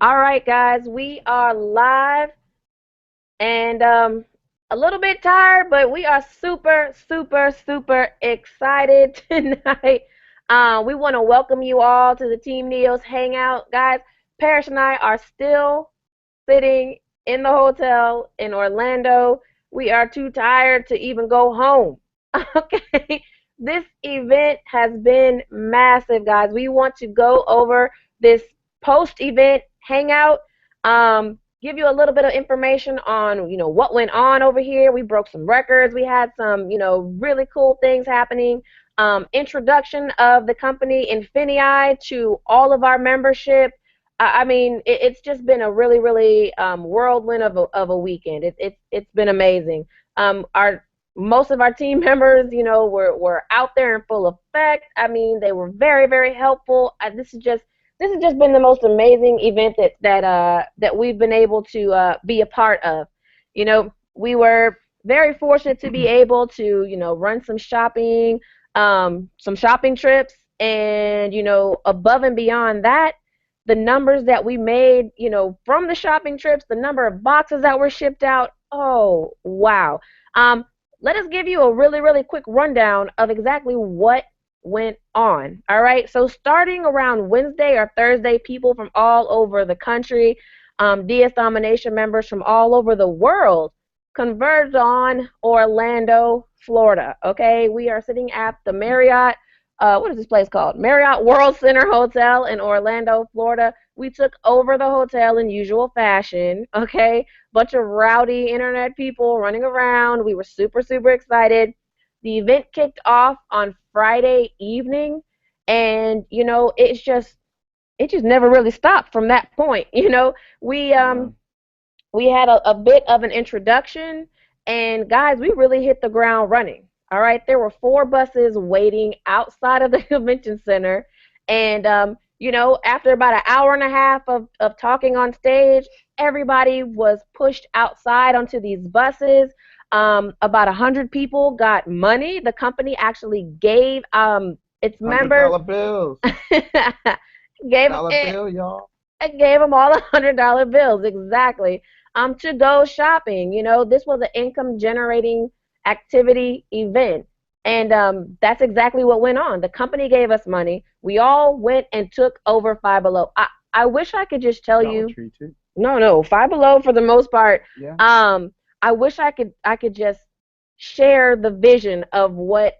All right, guys, we are live and a little bit tired, but we are super, super, super excited tonight. We want to welcome you all to the Team NEOS Hangout. Guys, Parrish and I are still sitting in the hotel in Orlando. We are too tired to even go home. Okay. This event has been massive, guys. We want to go over this post-event hangout, give you a little bit of information on, what went on over here. We broke some records. We had some, really cool things happening. Introduction of the company INFINII to all of our membership. I mean, it's just been a really, really whirlwind of a weekend. It's been amazing. Our Most of our team members, were out there in full effect. I mean, they were very, very helpful. This has just been the most amazing event that we've been able to be a part of. We were very fortunate to be able to run some shopping trips, and above and beyond that, the numbers that we made, from the shopping trips, the number of boxes that were shipped out. Oh, wow. Let us give you a really, really quick rundown of exactly what went on. All right. So starting around Wednesday or Thursday, people from all over the country, DS Domination members from all over the world converged on Orlando, Florida. Okay. We are sitting at the Marriott. What is this place called? Marriott World Center Hotel in Orlando, Florida. We took over the hotel in usual fashion. Okay. Bunch of rowdy internet people running around. We were super, super excited. The event kicked off on Friday evening, and it just never really stopped from that point. We we had a bit of an introduction, and guys, we really hit the ground running. All right, there were 4 buses waiting outside of the convention center, and after about an hour and a half of talking on stage, everybody was pushed outside onto these buses. About 100 people got money. The company actually gave its members $100 bills. gave Dollar it, bill, y'all. it gave them all $100 bills, exactly. To go shopping. This was an income generating activity event, and that's exactly what went on. The company gave us money. We all went and took over Five Below. I wish I could just tell Dollar you. Tree too. No, Five Below for the most part. Yeah. I wish I could just share the vision of what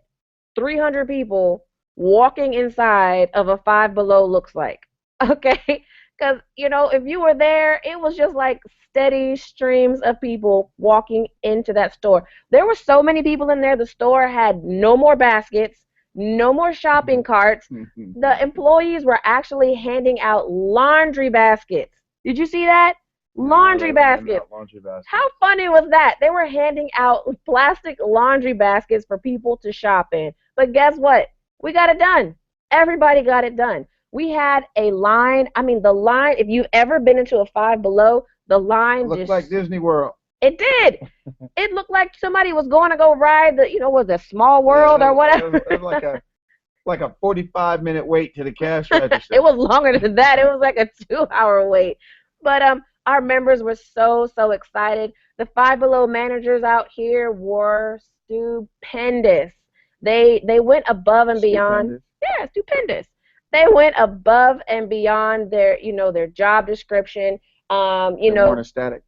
300 people walking inside of a Five Below looks like. Okay? Because, if you were there, it was just like steady streams of people walking into that store. There were so many people in there, the store had no more baskets, no more shopping carts. The employees were actually handing out laundry baskets. Did you see that? Laundry baskets. Laundry baskets. How funny was that? They were handing out plastic laundry baskets for people to shop in. But guess what? We got it done. Everybody got it done. We had a line. I mean, the line, if you've ever been into a Five Below, the line It looked just, like Disney World. it did. It looked like somebody was going to go ride was it Small World Yeah, or whatever? it was like a 45-minute wait to the cash register. It was longer than that. It was like a 2-hour wait. But our members were so, so excited. The Five Below managers out here were stupendous. They went above and beyond. Stupendous. Yeah, stupendous. They went above and beyond their job description. They weren't ecstatic.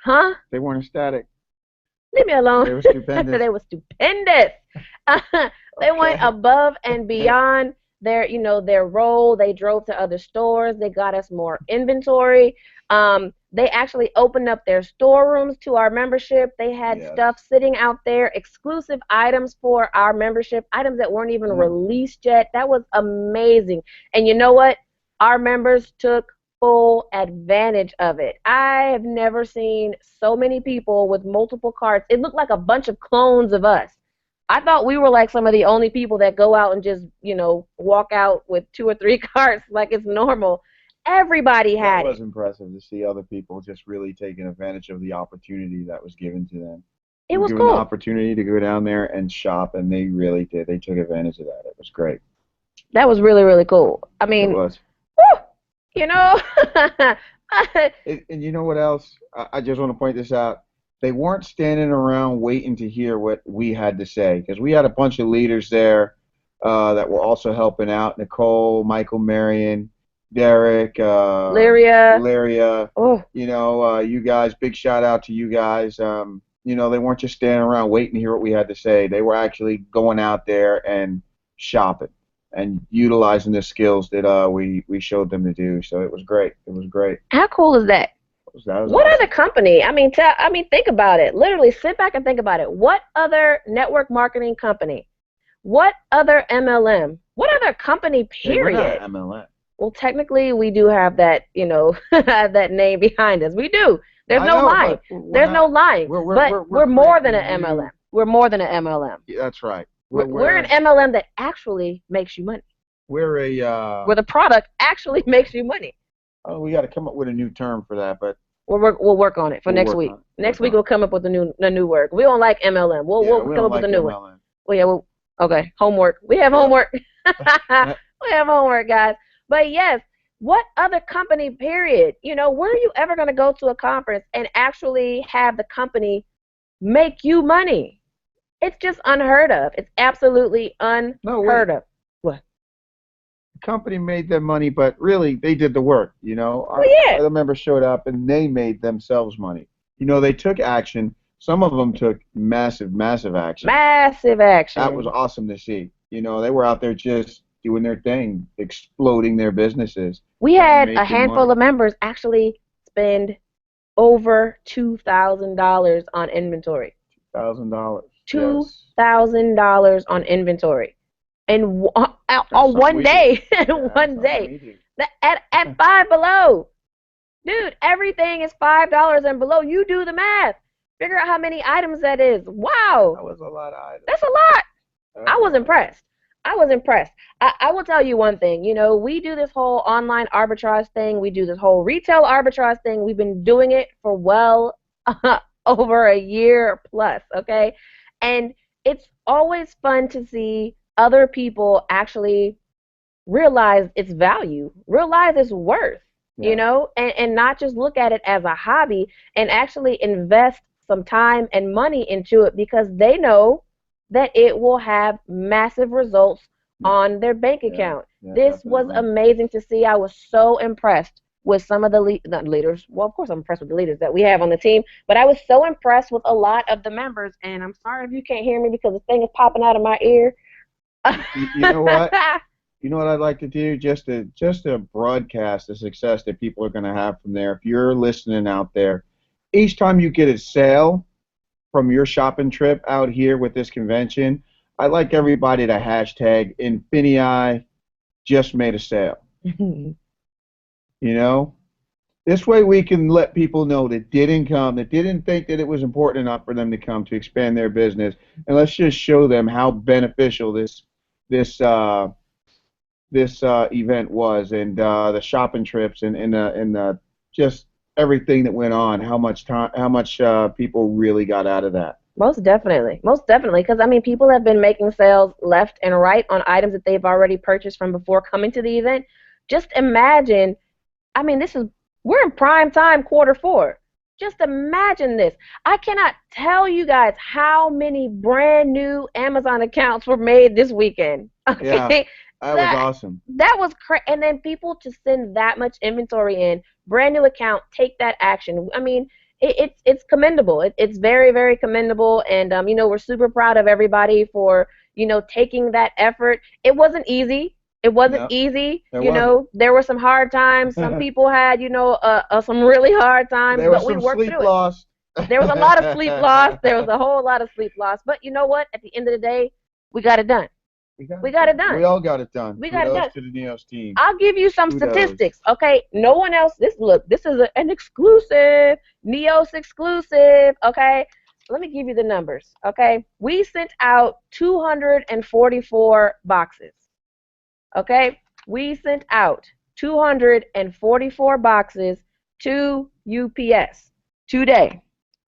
Huh? They weren't ecstatic. Leave me alone. They were stupendous. They were stupendous. They went Okay. above and beyond their role. They drove to other stores. They got us more inventory. They actually opened up their storerooms to our membership. They had Yes. stuff sitting out there, exclusive items for our membership, items that weren't even released yet. That was amazing. And you know what? Our members took full advantage of it. I have never seen so many people with multiple carts. It looked like a bunch of clones of us. I thought we were like some of the only people that go out and just, walk out with 2 or 3 carts like it's normal. Everybody That had was it. impressive to see other people just really taking advantage of the opportunity that was given to them. It was Given the cool. opportunity to go down there and shop, and they really did. They took advantage of that. It was great. That was really, really cool. I It mean, was. whew, you know, And you know what else? I just want to point this out. They weren't standing around waiting to hear what we had to say because we had a bunch of leaders there that were also helping out. Nicole, Michael, Marion, Derek, Lyria. Valeria. Oh, You guys. Big shout out to you guys. They weren't just standing around waiting to hear what we had to say. They were actually going out there and shopping and utilizing the skills that we showed them to do. So it was great. It was great. how cool is that? That was What other awesome. company? Think about it. Literally, sit back and think about it. What other network marketing company? What other MLM? What other company, Hey, we're not period? an MLM. Well, technically, we do have that, that name behind us. We do. There's I no know, lying. but we're There's no not. lying. But We're we're more than creating an a MLM. new. We're more than an MLM. Yeah, that's right. We're an MLM that actually makes you money. We're a Where the product actually makes you money. oh, we got to come up with a new term for that, but We'll work on it for we'll next work week. on it. Next week we'll come up with a new word. We don't like MLM. Yeah, We'll we come don't up with a like new one. MLM. Well, yeah. Well, okay. Homework. We have Yeah. homework. We have homework, guys. But yes, what other company, period? Where are you ever going to go to a conference and actually have the company make you money? It's just unheard of. It's absolutely No, wait. unheard of. What? The company made them money, but really they did the work. Well, Our yeah. other members showed up and they made themselves money. They took action. Some of them took massive, massive action. Massive That was action. awesome to see. They were out there just doing their thing, exploding their businesses We and had a making handful money. of members actually spend over $2,000 on inventory. $1,000. Two Yes. thousand dollars on inventory, and That's on something one we do. day, Yeah, that's one something day, we do. at Five Below, dude, everything is $5 and below. You do the math. Figure out how many items that is. Wow, That was a lot of items. that's a lot. That I was a was lot of items. impressed. I was impressed. I will tell you one thing. We do this whole online arbitrage thing. We do this whole retail arbitrage thing. We've been doing it for well over a year plus, okay? And it's always fun to see other people actually realize its value, realize its worth, Yeah. and not just look at it as a hobby and actually invest some time and money into it because they know that it will have massive results Yeah. on their bank Yeah. account. Yeah. This was Definitely. amazing to see. I was so impressed with some of the not leaders. Well, of course, I'm impressed with the leaders that we have on the team, but I was so impressed with a lot of the members. And I'm sorry if you can't hear me because the thing is popping out of my ear. You know what? You know what I'd like to do? Just to broadcast the success that people are going to have from there. If you're listening out there, each time you get a sale from your shopping trip out here with this convention, I'd like everybody to hashtag INFINII just made a sale. You know, this way we can let people know that didn't come, that didn't think that it was important enough for them to come to expand their business, and let's just show them how beneficial this event was, and the shopping trips, and just everything that went on, how much time, how much people really got out of that. Most definitely, because people have been making sales left and right on items that they've already purchased from before coming to the event. Just imagine, this is we're in prime time quarter 4. Just imagine this. I cannot tell you guys how many brand new Amazon accounts were made this weekend. Yeah, Okay, that was that awesome. that was crazy. And then people to send that much inventory in, brand new account, take that action. It's commendable. It's very, very commendable. And we're super proud of everybody for taking that effort. It wasn't easy. It wasn't No, easy. there wasn't. There were some hard times. Some people had some really hard times, There was but we some worked sleep through it. lost. There was a lot of sleep lost. There was a whole lot of sleep lost. But you know what? At the end of the day, we got it done. We got We it got it done. done. We all got it done. We got it Kudos done. to the NEOS team. I'll give you some Kudos. statistics, okay? No one else. This is an exclusive, NEOS exclusive, okay? Let me give you the numbers, okay? We sent out 244 boxes, okay? We sent out 244 boxes to UPS today.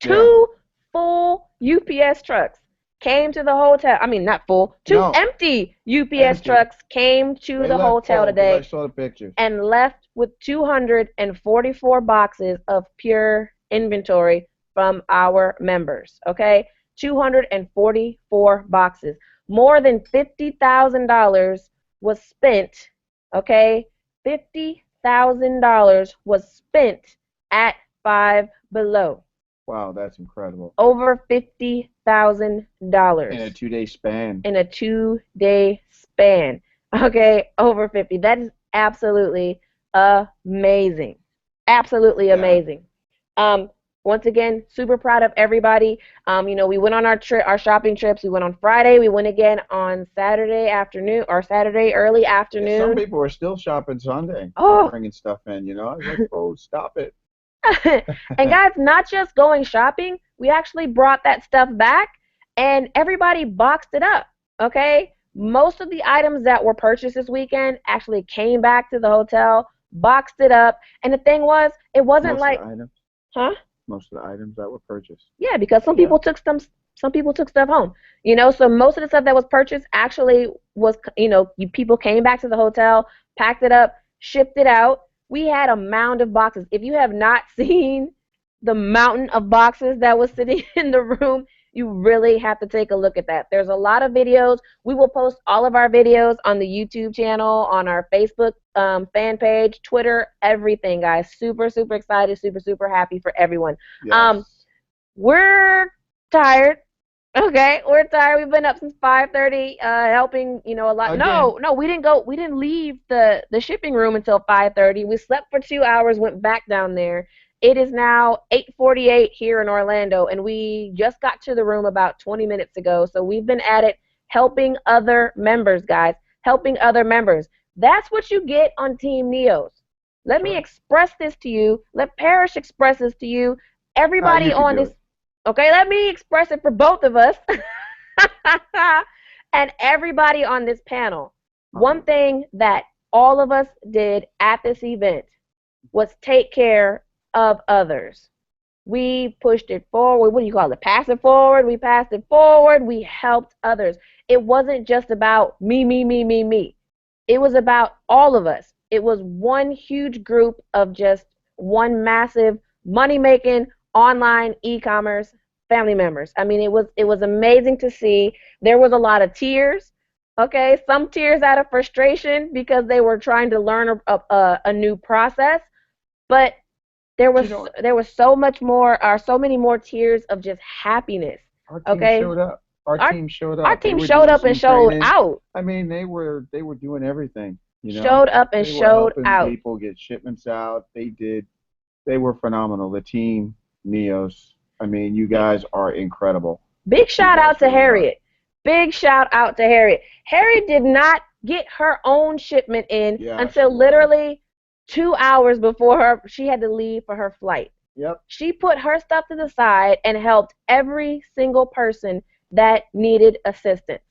Yeah. Two full UPS trucks came to the hotel. Not full. Two No, empty UPS empty. trucks came to They the left hotel full because I today saw the pictures. and left with 244 boxes of pure inventory from our members. Okay, 244 boxes. More than $50,000 was spent. Okay, $50,000 was spent at Five Below. Wow, that's incredible. Over $50,000 In a 2 day span. in a 2 day span. Okay, over 50. That is absolutely amazing. Absolutely Yeah. amazing. Um, Once again, super proud of everybody. We went on our shopping trips. We went on Friday. We went again on Saturday afternoon or Saturday early Yeah, some afternoon. people are still shopping Sunday, Oh, bringing stuff in. I was like, oh, stop it. and guys, not just going shopping, we actually brought that stuff back and everybody boxed it up. Okay? Most of the items that were purchased this weekend actually came back to the hotel, boxed it up, and the thing was, it wasn't Most of like, the items. huh? Most of the items that were purchased. Yeah, because Yeah. some people took stuff home. So most of the stuff that was purchased actually was, people came back to the hotel, packed it up, shipped it out. We had a mound of boxes. If you have not seen the mountain of boxes that was sitting in the room, you really have to take a look at that. There's a lot of videos. We will post all of our videos on the YouTube channel, on our Facebook fan page, Twitter, everything, guys. Super, super excited, super, super happy for everyone. Yes. We're tired. Okay, we're tired. We've been up since 5:30, helping, a lot. Again. No, we didn't go. We didn't leave the shipping room until 5:30. We slept for 2 hours, went back down there. It is now 8:48 here in Orlando, and we just got to the room about 20 minutes ago. So we've been at it, helping other members, guys, helping other members. That's what you get on Team NEOS. Let me express this to you. Let Parrish express this to you. Everybody on this. Okay, let me express it for both of us and everybody on this panel. One thing that all of us did at this event was take care of others. We pushed it forward. What do you call it? Pass it forward. We passed it forward. We helped others. It wasn't just about me, me, me, me, me. It was about all of us. It was one huge group of just one massive money-making online e-commerce family members. I mean, it was amazing to see. There was a lot of tears. Okay, some tears out of frustration because they were trying to learn a new process, but there was so much more, or so many more tears of just happiness. Our team showed up. Our team showed up. Our team showed up and showed out. I mean, they were doing everything. Showed up and showed out. People get shipments out. They were phenomenal. The team, NEOS. I mean, you guys are incredible. Big shout out to Harriet. Big shout out to Harriet. Harriet did not get her own shipment in until literally 2 hours before she had to leave for her flight. Yep. She put her stuff to the side and helped every single person that needed assistance.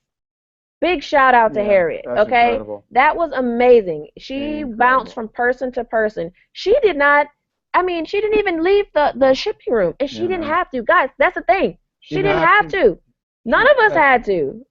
Big shout out to Harriet. That's okay, incredible. That was amazing. She bounced from person to person. She did not. I mean, she didn't even leave the shipping room, and she didn't have to. Guys, that's the thing. She didn't have to. None of us had to.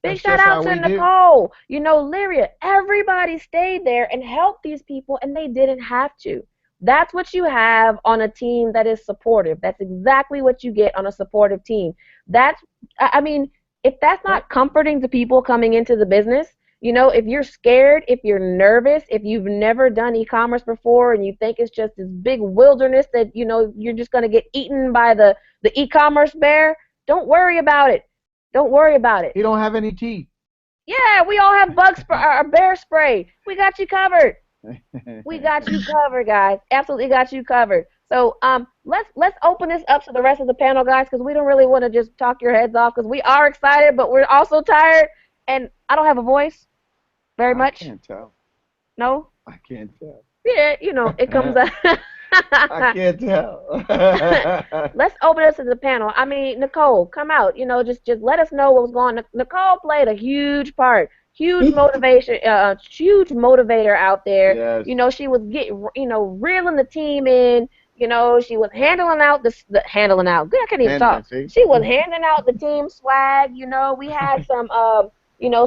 Big shout out to Nicole. Lyria. Everybody stayed there and helped these people, and they didn't have to. That's what you have on a team that is supportive. That's exactly what you get on a supportive team. I mean, if that's not comforting to people coming into the business, if you're scared, if you're nervous, if you've never done e-commerce before and you think it's just this big wilderness that, you're just going to get eaten by the e-commerce bear, don't worry about it. Don't worry about it. You don't have any teeth. Yeah, we all have bug spray or bear spray. We got you covered. We got you covered, guys. Absolutely got you covered. So let's open this up to the rest of the panel, guys, because we don't really want to just talk your heads off, because we are excited, but we're also tired, and I don't have a voice very much. I can't tell. No? I can't tell. Yeah, it comes out. I can't tell. Let's open this to the panel. I mean, Nicole, come out. Just let us know what was going on. Nicole played a huge part. Huge motivation, huge motivator out there. Yes. She was reeling the team in. She was handling out handling out. Good, I can't even talk. She was handing out the team swag. We had some,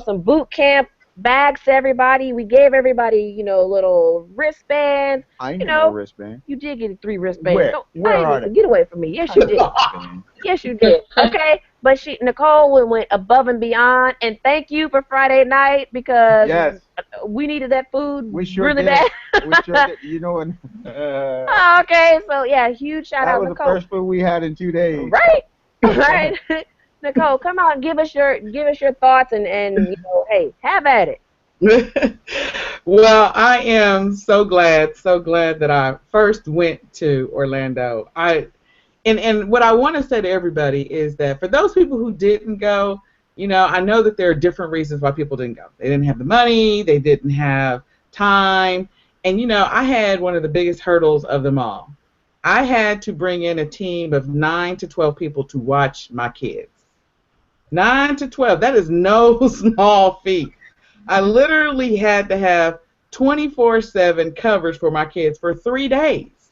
some boot camp bags to everybody. We gave everybody, little wristbands. I ain't You get no know, wristband. you did get 3 wristbands. Where? Don't Where play are me. they? Get away from me. Yes, I you got did. wristbands. Yes, you did. Okay, but Nicole went above and beyond, and thank you for Friday night because Yes, we needed that food we sure really did. bad. We sure did. You know what? Okay, so yeah, huge shout That out was the Nicole. first food we had in 2 days. Right, all right, Nicole, come on, give us your thoughts and hey, have at it. Well, I am so glad that I first went to Orlando. And what I want to say to everybody is that for those people who didn't go, I know that there are different reasons why people didn't go. They didn't have the money, they didn't have time, and I had one of the biggest hurdles of them all. I had to bring in a team of 9 to 12 people to watch my kids. 9 to 12, that is no small feat. I literally had to have 24/7 coverage for my kids for 3 days.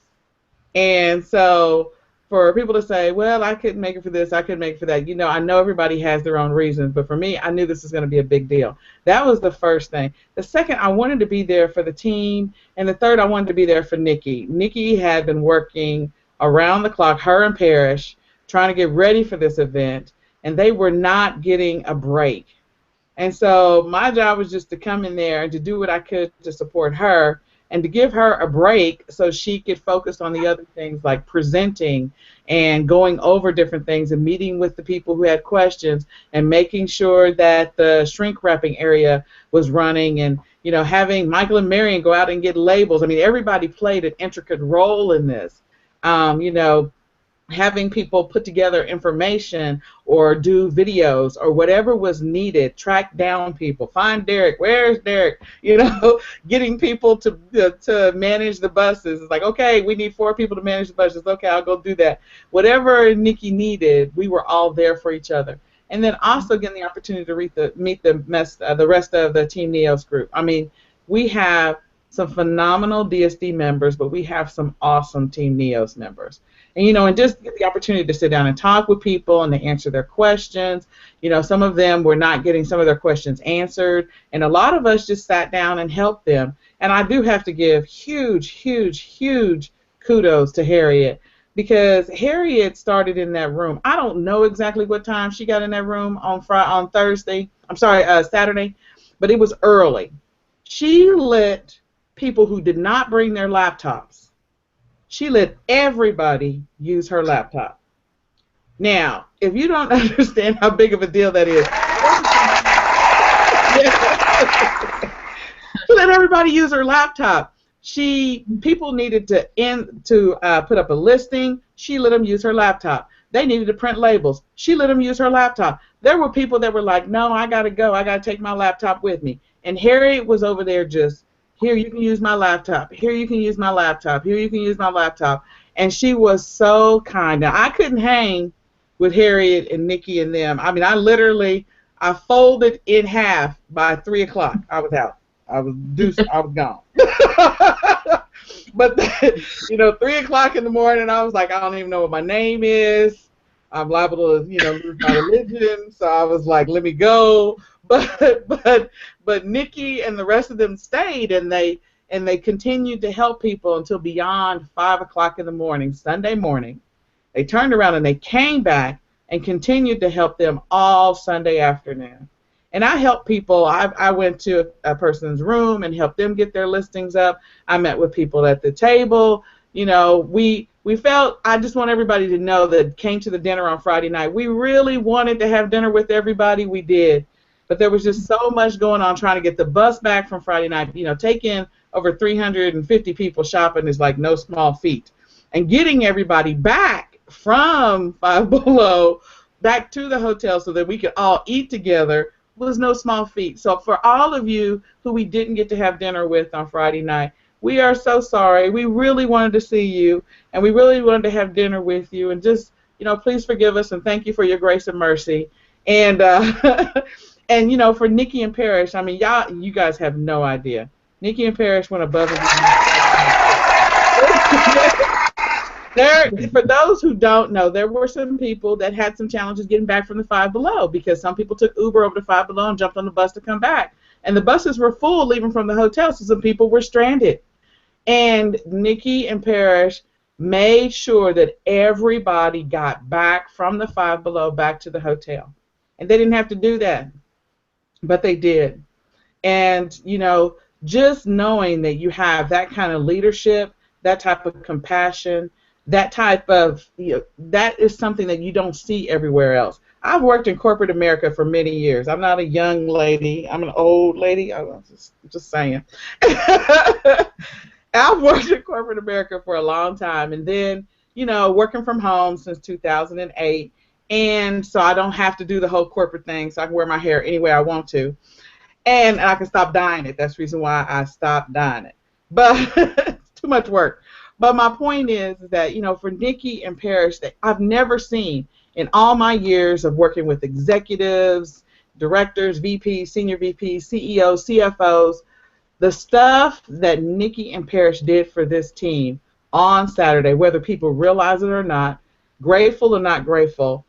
And so for people to say, well, I couldn't make it for this, I couldn't make it for that, I know everybody has their own reasons, but for me, I knew this was going to be a big deal. That was the first thing. The second, I wanted to be there for the team. And the third, I wanted to be there for Nikki. Nikki had been working around the clock, her and Parrish, trying to get ready for this event, and they were not getting a break. And so my job was just to come in there and to do what I could to support her and to give her a break so she could focus on the other things like presenting and going over different things and meeting with the people who had questions and making sure that the shrink wrapping area was running and, having Michael and Marion go out and get labels. I mean, everybody played an intricate role in this. Having people put together information or do videos or whatever was needed, track down people, find Derek, where's Derek, getting people to manage the buses. It's like, okay, we need 4 people to manage the buses. Okay, I'll go do that. Whatever Nikki needed, we were all there for each other. And then also getting the opportunity to meet the rest of the Team NEOS group. I mean, we have some phenomenal DSD members, but we have some awesome Team NEOS members. And just get the opportunity to sit down and talk with people and to answer their questions. Some of them were not getting some of their questions answered, and a lot of us just sat down and helped them. And I do have to give huge, huge, huge kudos to Harriet, because Harriet started in that room. I don't know exactly what time she got in that room on Saturday, but it was early. She let people who did not bring their laptops. She let everybody use her laptop. Now, if you don't understand how big of a deal that is, she let everybody use her laptop. People needed to put up a listing. She let them use her laptop. They needed to print labels. She let them use her laptop. There were people that were like, no, I got to go. I got to take my laptop with me. And Harriet was over there just, here, you can use my laptop. Here, you can use my laptop. Here, you can use my laptop. And she was so kind. Now, I couldn't hang with Harriet and Nikki and them. I mean, I folded in half by 3 o'clock. I was out. I was gone. But, 3 o'clock in the morning, I was like, I don't even know what my name is. I'm liable to, lose my religion. So I was like, let me go. But Nikki and the rest of them stayed, and they continued to help people until beyond 5 o'clock in the morning, Sunday morning. They turned around and they came back and continued to help them all Sunday afternoon. And I helped people. I went to a person's room and helped them get their listings up. I met with people at the table. We felt, I just want everybody to know that came to the dinner on Friday night. We really wanted to have dinner with everybody. We did. But there was just so much going on trying to get the bus back from Friday night. Taking over 350 people shopping is like no small feat. And getting everybody back from Five Below back to the hotel so that we could all eat together was no small feat. So for all of you who we didn't get to have dinner with on Friday night, we are so sorry. We really wanted to see you, and we really wanted to have dinner with you. And just, please forgive us and thank you for your grace and mercy. And and for Nikki and Parrish, I mean, you guys have no idea. Nikki and Parrish went above and beyond. For those who don't know, there were some people that had some challenges getting back from the Five Below, because some people took Uber over to Five Below and jumped on the bus to come back. And the buses were full leaving from the hotel, so some people were stranded. And Nikki and Parrish made sure that everybody got back from the Five Below back to the hotel. And they didn't have to do that, but they did. And, just knowing that you have that kind of leadership, that type of compassion, that type of, that is something that you don't see everywhere else. I've worked in corporate America for many years. I'm not a young lady. I'm an old lady. I'm just saying. I've worked in corporate America for a long time, and then, working from home since 2008, and so I don't have to do the whole corporate thing, so I can wear my hair any way I want to, and I can stop dyeing it. That's the reason why I stopped dyeing it. But it's too much work. But my point is that, for Nikki and Parrish, that I've never seen in all my years of working with executives, directors, VPs, senior VPs, CEOs, CFOs, the stuff that Nikki and Parrish did for this team on Saturday, whether people realize it or not, grateful or not grateful,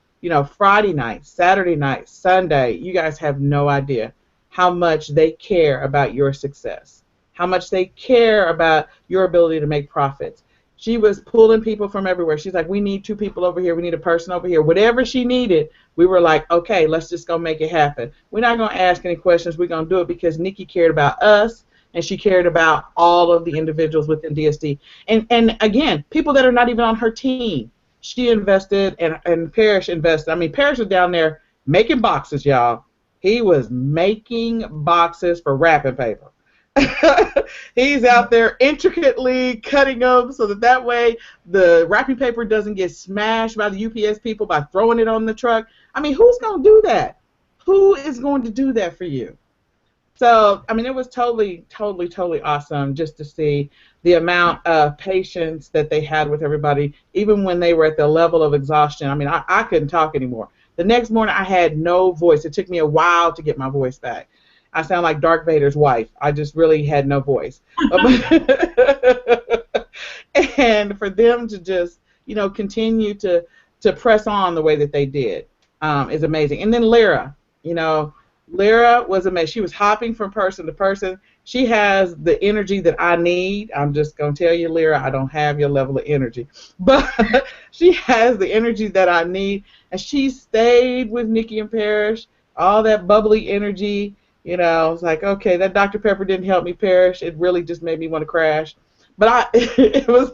Friday night, Saturday night, Sunday, you guys have no idea how much they care about your success, how much they care about your ability to make profits. She was pulling people from everywhere. She's like, we need 2 people over here. We need a person over here. Whatever she needed, we were like, okay, let's just go make it happen. We're not going to ask any questions. We're going to do it because Nikki cared about us, and she cared about all of the individuals within DSD. And again, people that are not even on her team. She invested, and Parrish invested. I mean, Parrish was down there making boxes, y'all. He was making boxes for wrapping paper. He's out there intricately cutting them so that way the wrapping paper doesn't get smashed by the UPS people by throwing it on the truck. I mean, who's going to do that? Who is going to do that for you? So, I mean, it was totally awesome just to see the amount of patience that they had with everybody, even when they were at the level of exhaustion. I mean, I couldn't talk anymore. The next morning, I had no voice. It took me a while to get my voice back. I sound like Darth Vader's wife. I just really had no voice. And for them to just, continue to press on the way that they did is amazing. And then Lyra, Lyra was amazing. She was hopping from person to person. She has the energy that I need. I'm just going to tell you, Lyra, I don't have your level of energy. But she has the energy that I need. And she stayed with Nikki and Parrish, all that bubbly energy. It's like, okay, that Dr. Pepper didn't help me, Parrish. It really just made me want to crash. But it was,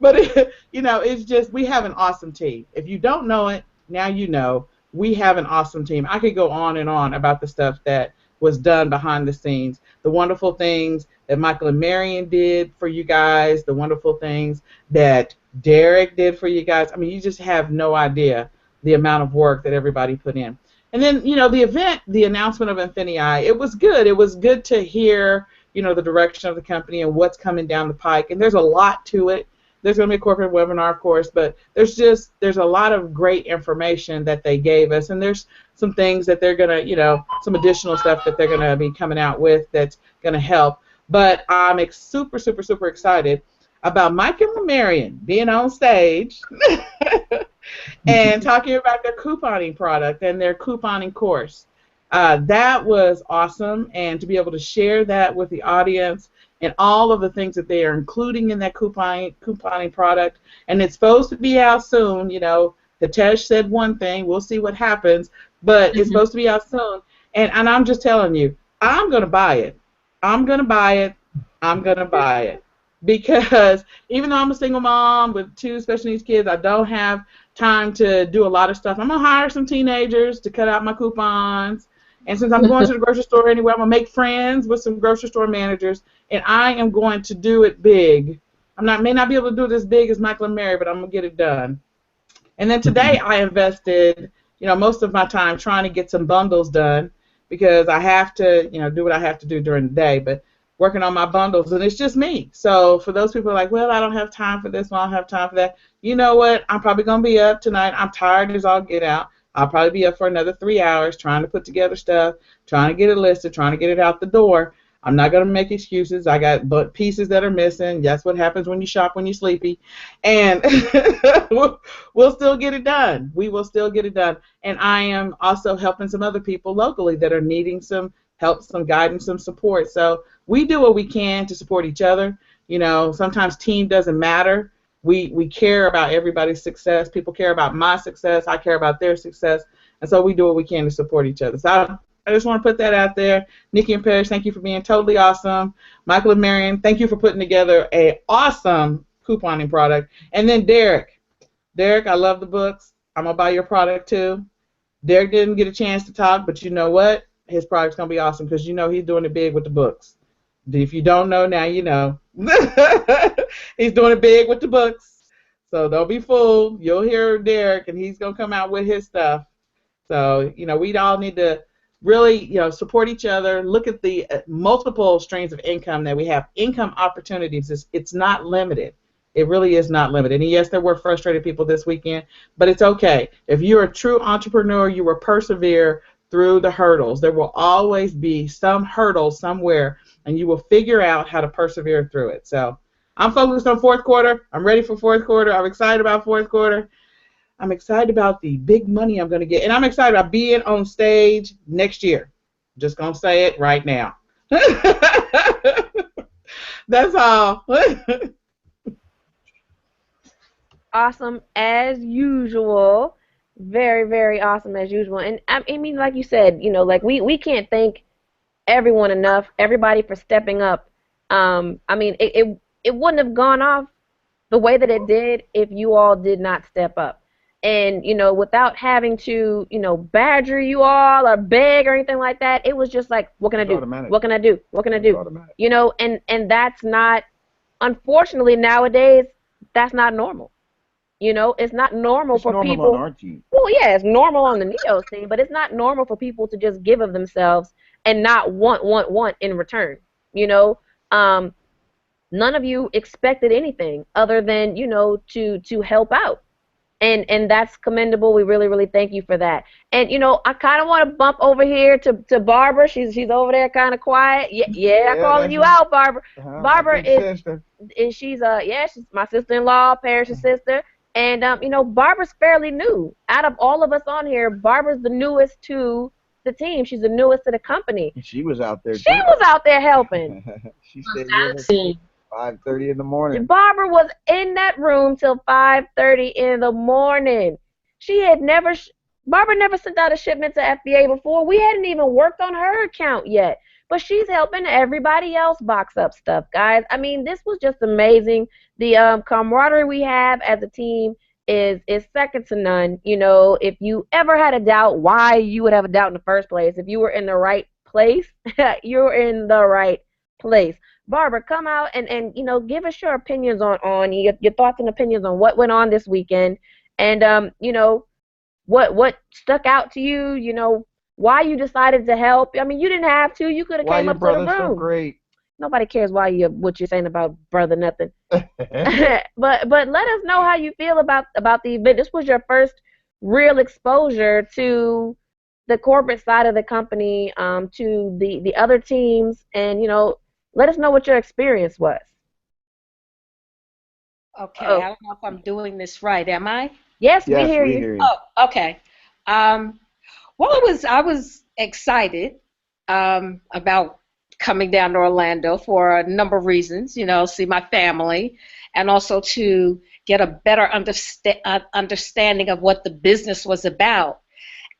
but it's just, we have an awesome team. If you don't know it, now you know. We have an awesome team. I could go on and on about the stuff that was done behind the scenes, the wonderful things that Michael and Marion did for you guys, the wonderful things that Derek did for you guys. I mean, you just have no idea the amount of work that everybody put in. And then, the event, the announcement of INFINII, it was good. It was good to hear, the direction of the company and what's coming down the pike. And there's a lot to it. There's going to be a corporate webinar, of course, but there's a lot of great information that they gave us, and there's some things that they're going to, some additional stuff that they're going to be coming out with that's going to help. But I'm super, super, super excited about Mike and Marion being on stage and talking about their couponing product and their couponing course. That was awesome, and to be able to share that with the audience and all of the things that they are including in that couponing product. And it's supposed to be out soon. Hitesh said one thing. We'll see what happens. But it's supposed to be out soon. And I'm just telling you, I'm going to buy it. I'm going to buy it. I'm going to buy it. Because even though I'm a single mom with 2 special needs kids, I don't have time to do a lot of stuff. I'm going to hire some teenagers to cut out my coupons. And since I'm going to the grocery store anyway, I'm going to make friends with some grocery store managers, and I am going to do it big. May not be able to do it as big as Michael and Mary, but I'm going to get it done. And then today I invested, most of my time trying to get some bundles done because I have to, do what I have to do during the day, but working on my bundles, and it's just me. So for those people who are like, well, I don't have time for this, I don't have time for that, you know what? I'm probably going to be up tonight. I'm tired as all get out. I'll probably be up for another 3 hours trying to put together stuff, trying to get it listed, trying to get it out the door. I'm not going to make excuses. I got pieces that are missing. That's what happens when you shop when you're sleepy. And we'll still get it done. We will still get it done. And I am also helping some other people locally that are needing some help, some guidance, some support. So we do what we can to support each other. You know, sometimes team doesn't matter. We care about everybody's success. People care about my success. I care about their success. And so we do what we can to support each other. So I just want to put that out there. Nikki and Parrish, thank you for being totally awesome. Michael and Marion, thank you for putting together an awesome couponing product. And then Derek, I love the books. I'm going to buy your product too. Derek didn't get a chance to talk, but you know what? His product's going to be awesome because you know he's doing it big with the books. If you don't know, now you know. He's doing it big with the books. So don't be fooled. You'll hear Derek, and he's going to come out with his stuff. So, you know, we all need to really, you know, support each other. Look at the multiple streams of income that we have. Income opportunities, it's not limited. It really is not limited. And yes, there were frustrated people this weekend, but it's okay. If you're a true entrepreneur, you will persevere through the hurdles. There will always be some hurdle somewhere, and you will figure out how to persevere through it. So I'm focused on fourth quarter. I'm ready for fourth quarter. I'm excited about fourth quarter. I'm excited about the big money I'm going to get. And I'm excited about being on stage next year. Just going to say it right now. That's all. Awesome as usual. Very, very awesome as usual. And I mean, like you said, you know, like we can't thank everyone enough, everybody for stepping up. I mean, it wouldn't have gone off the way that it did if you all did not step up. And, you know, without having to, you know, badger you all or beg or anything like that, it was just like, what can I do? Automatic. What can I do? What can I do? Automatic. You know, and that's not, unfortunately, nowadays, that's not normal. You know, it's not normal It's for normal people. on our team. Well, yeah, it's normal on the NEOS team, but it's not normal for people to just give of themselves and not want in return. You know, none of you expected anything other than, you know, to help out. And that's commendable. We really, really thank you for that. And, you know, I kind of want to bump over here to Barbara. She's over there kind of quiet. Yeah, I'm calling you out, Barbara. Barbara she's my sister-in-law, Parrish's sister. And, you know, Barbara's fairly new. Out of all of us on here, Barbara's the newest to the team. She's the newest to the company. She was out there. She was out there helping. She stayed with us 5:30 in the morning. Barbara was in that room till 5:30 in the morning. Barbara never sent out a shipment to FBA before. We hadn't even worked on her account yet. But she's helping everybody else box up stuff, guys. I mean, this was just amazing. The camaraderie we have as a team is second to none. You know, if you ever had a doubt why you would have a doubt in the first place, if you were in the right place, you're in the right place. Barbara, come out and you know, give us your opinions on your thoughts and opinions on what went on this weekend, and you know, what stuck out to you. You know, why you decided to help. I mean, you didn't have to. You could have came up to the room. So great. Nobody cares what you're saying about brother nothing. but let us know how you feel about the event. This was your first real exposure to the corporate side of the company, to the other teams, and you know, let us know what your experience was. Okay, I don't know if I'm doing this right. Am I? Yes, we hear you. Oh, okay. Well, I was excited about coming down to Orlando for a number of reasons. You know, see my family, and also to get a better understanding of what the business was about.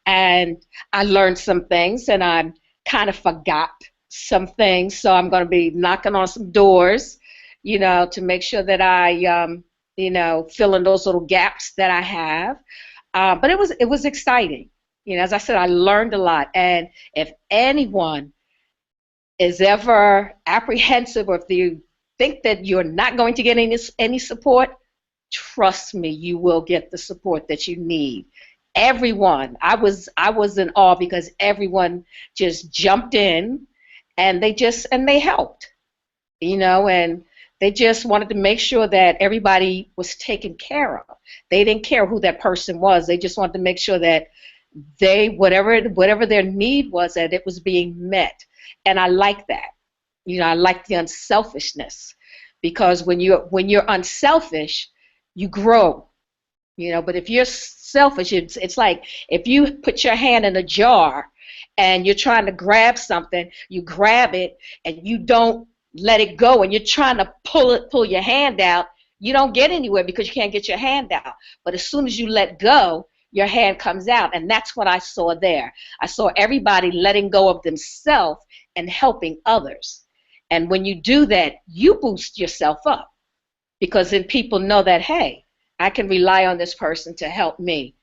And I learned some things, and I kind of forgot some things. So I'm going to be knocking on some doors, you know, to make sure that I, you know, fill in those little gaps that I have. But it was exciting. You know, as I said, I learned a lot. And if anyone is ever apprehensive, or if you think that you're not going to get any support, trust me, you will get the support that you need. Everyone, I was in awe because everyone just jumped in, and they helped, you know, and they just wanted to make sure that everybody was taken care of. They didn't care who that person was. They just wanted to make sure that whatever their need was, that it was being met. And I like that. You know, I like the unselfishness, because when you're unselfish, you grow. You know, but if you're selfish, it's like if you put your hand in a jar and you're trying to grab something, you grab it and you don't let it go, and you're trying to pull your hand out, you don't get anywhere because you can't get your hand out. But as soon as you let go, your hand comes out, and that's what I saw there. I saw everybody letting go of themselves and helping others. And when you do that, you boost yourself up, because then people know that, hey, I can rely on this person to help me,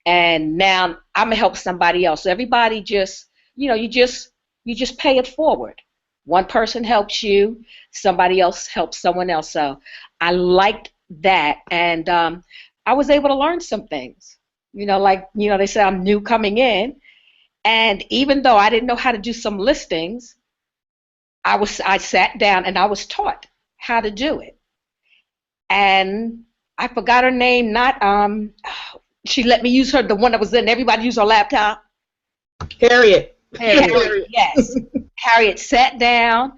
and now I'm gonna help somebody else. So everybody just, you just pay it forward. One person helps you, somebody else helps someone else. So I liked that, and I was able to learn some things. They say I'm new coming in, and even though I didn't know how to do some listings, I sat down and I was taught how to do it. And I forgot her name. She let me use the one that was in. Everybody use her laptop. Harriet. Harriet, yes. Harriet sat down,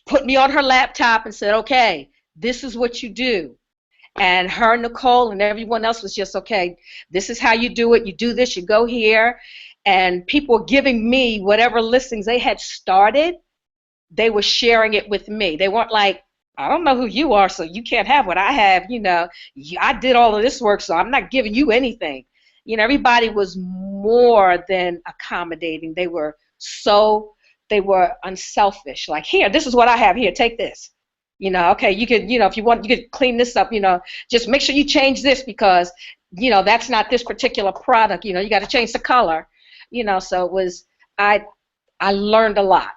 put me on her laptop, and said, "Okay, this is what you do." And her, Nicole, and everyone else was just, "Okay, this is how you do it. You do this. You go here." And people were giving me whatever listings they had started. They were sharing it with me. They weren't like, "I don't know who you are, so you can't have what I have. I did all of this work, so I'm not giving you anything." Everybody was more than accommodating. They were unselfish. Like, "Here, this is what I have. Here, take this. Okay, you could, if you want, you could clean this up. Just make sure you change this because, that's not this particular product. You got to change the color. So it was, I learned a lot.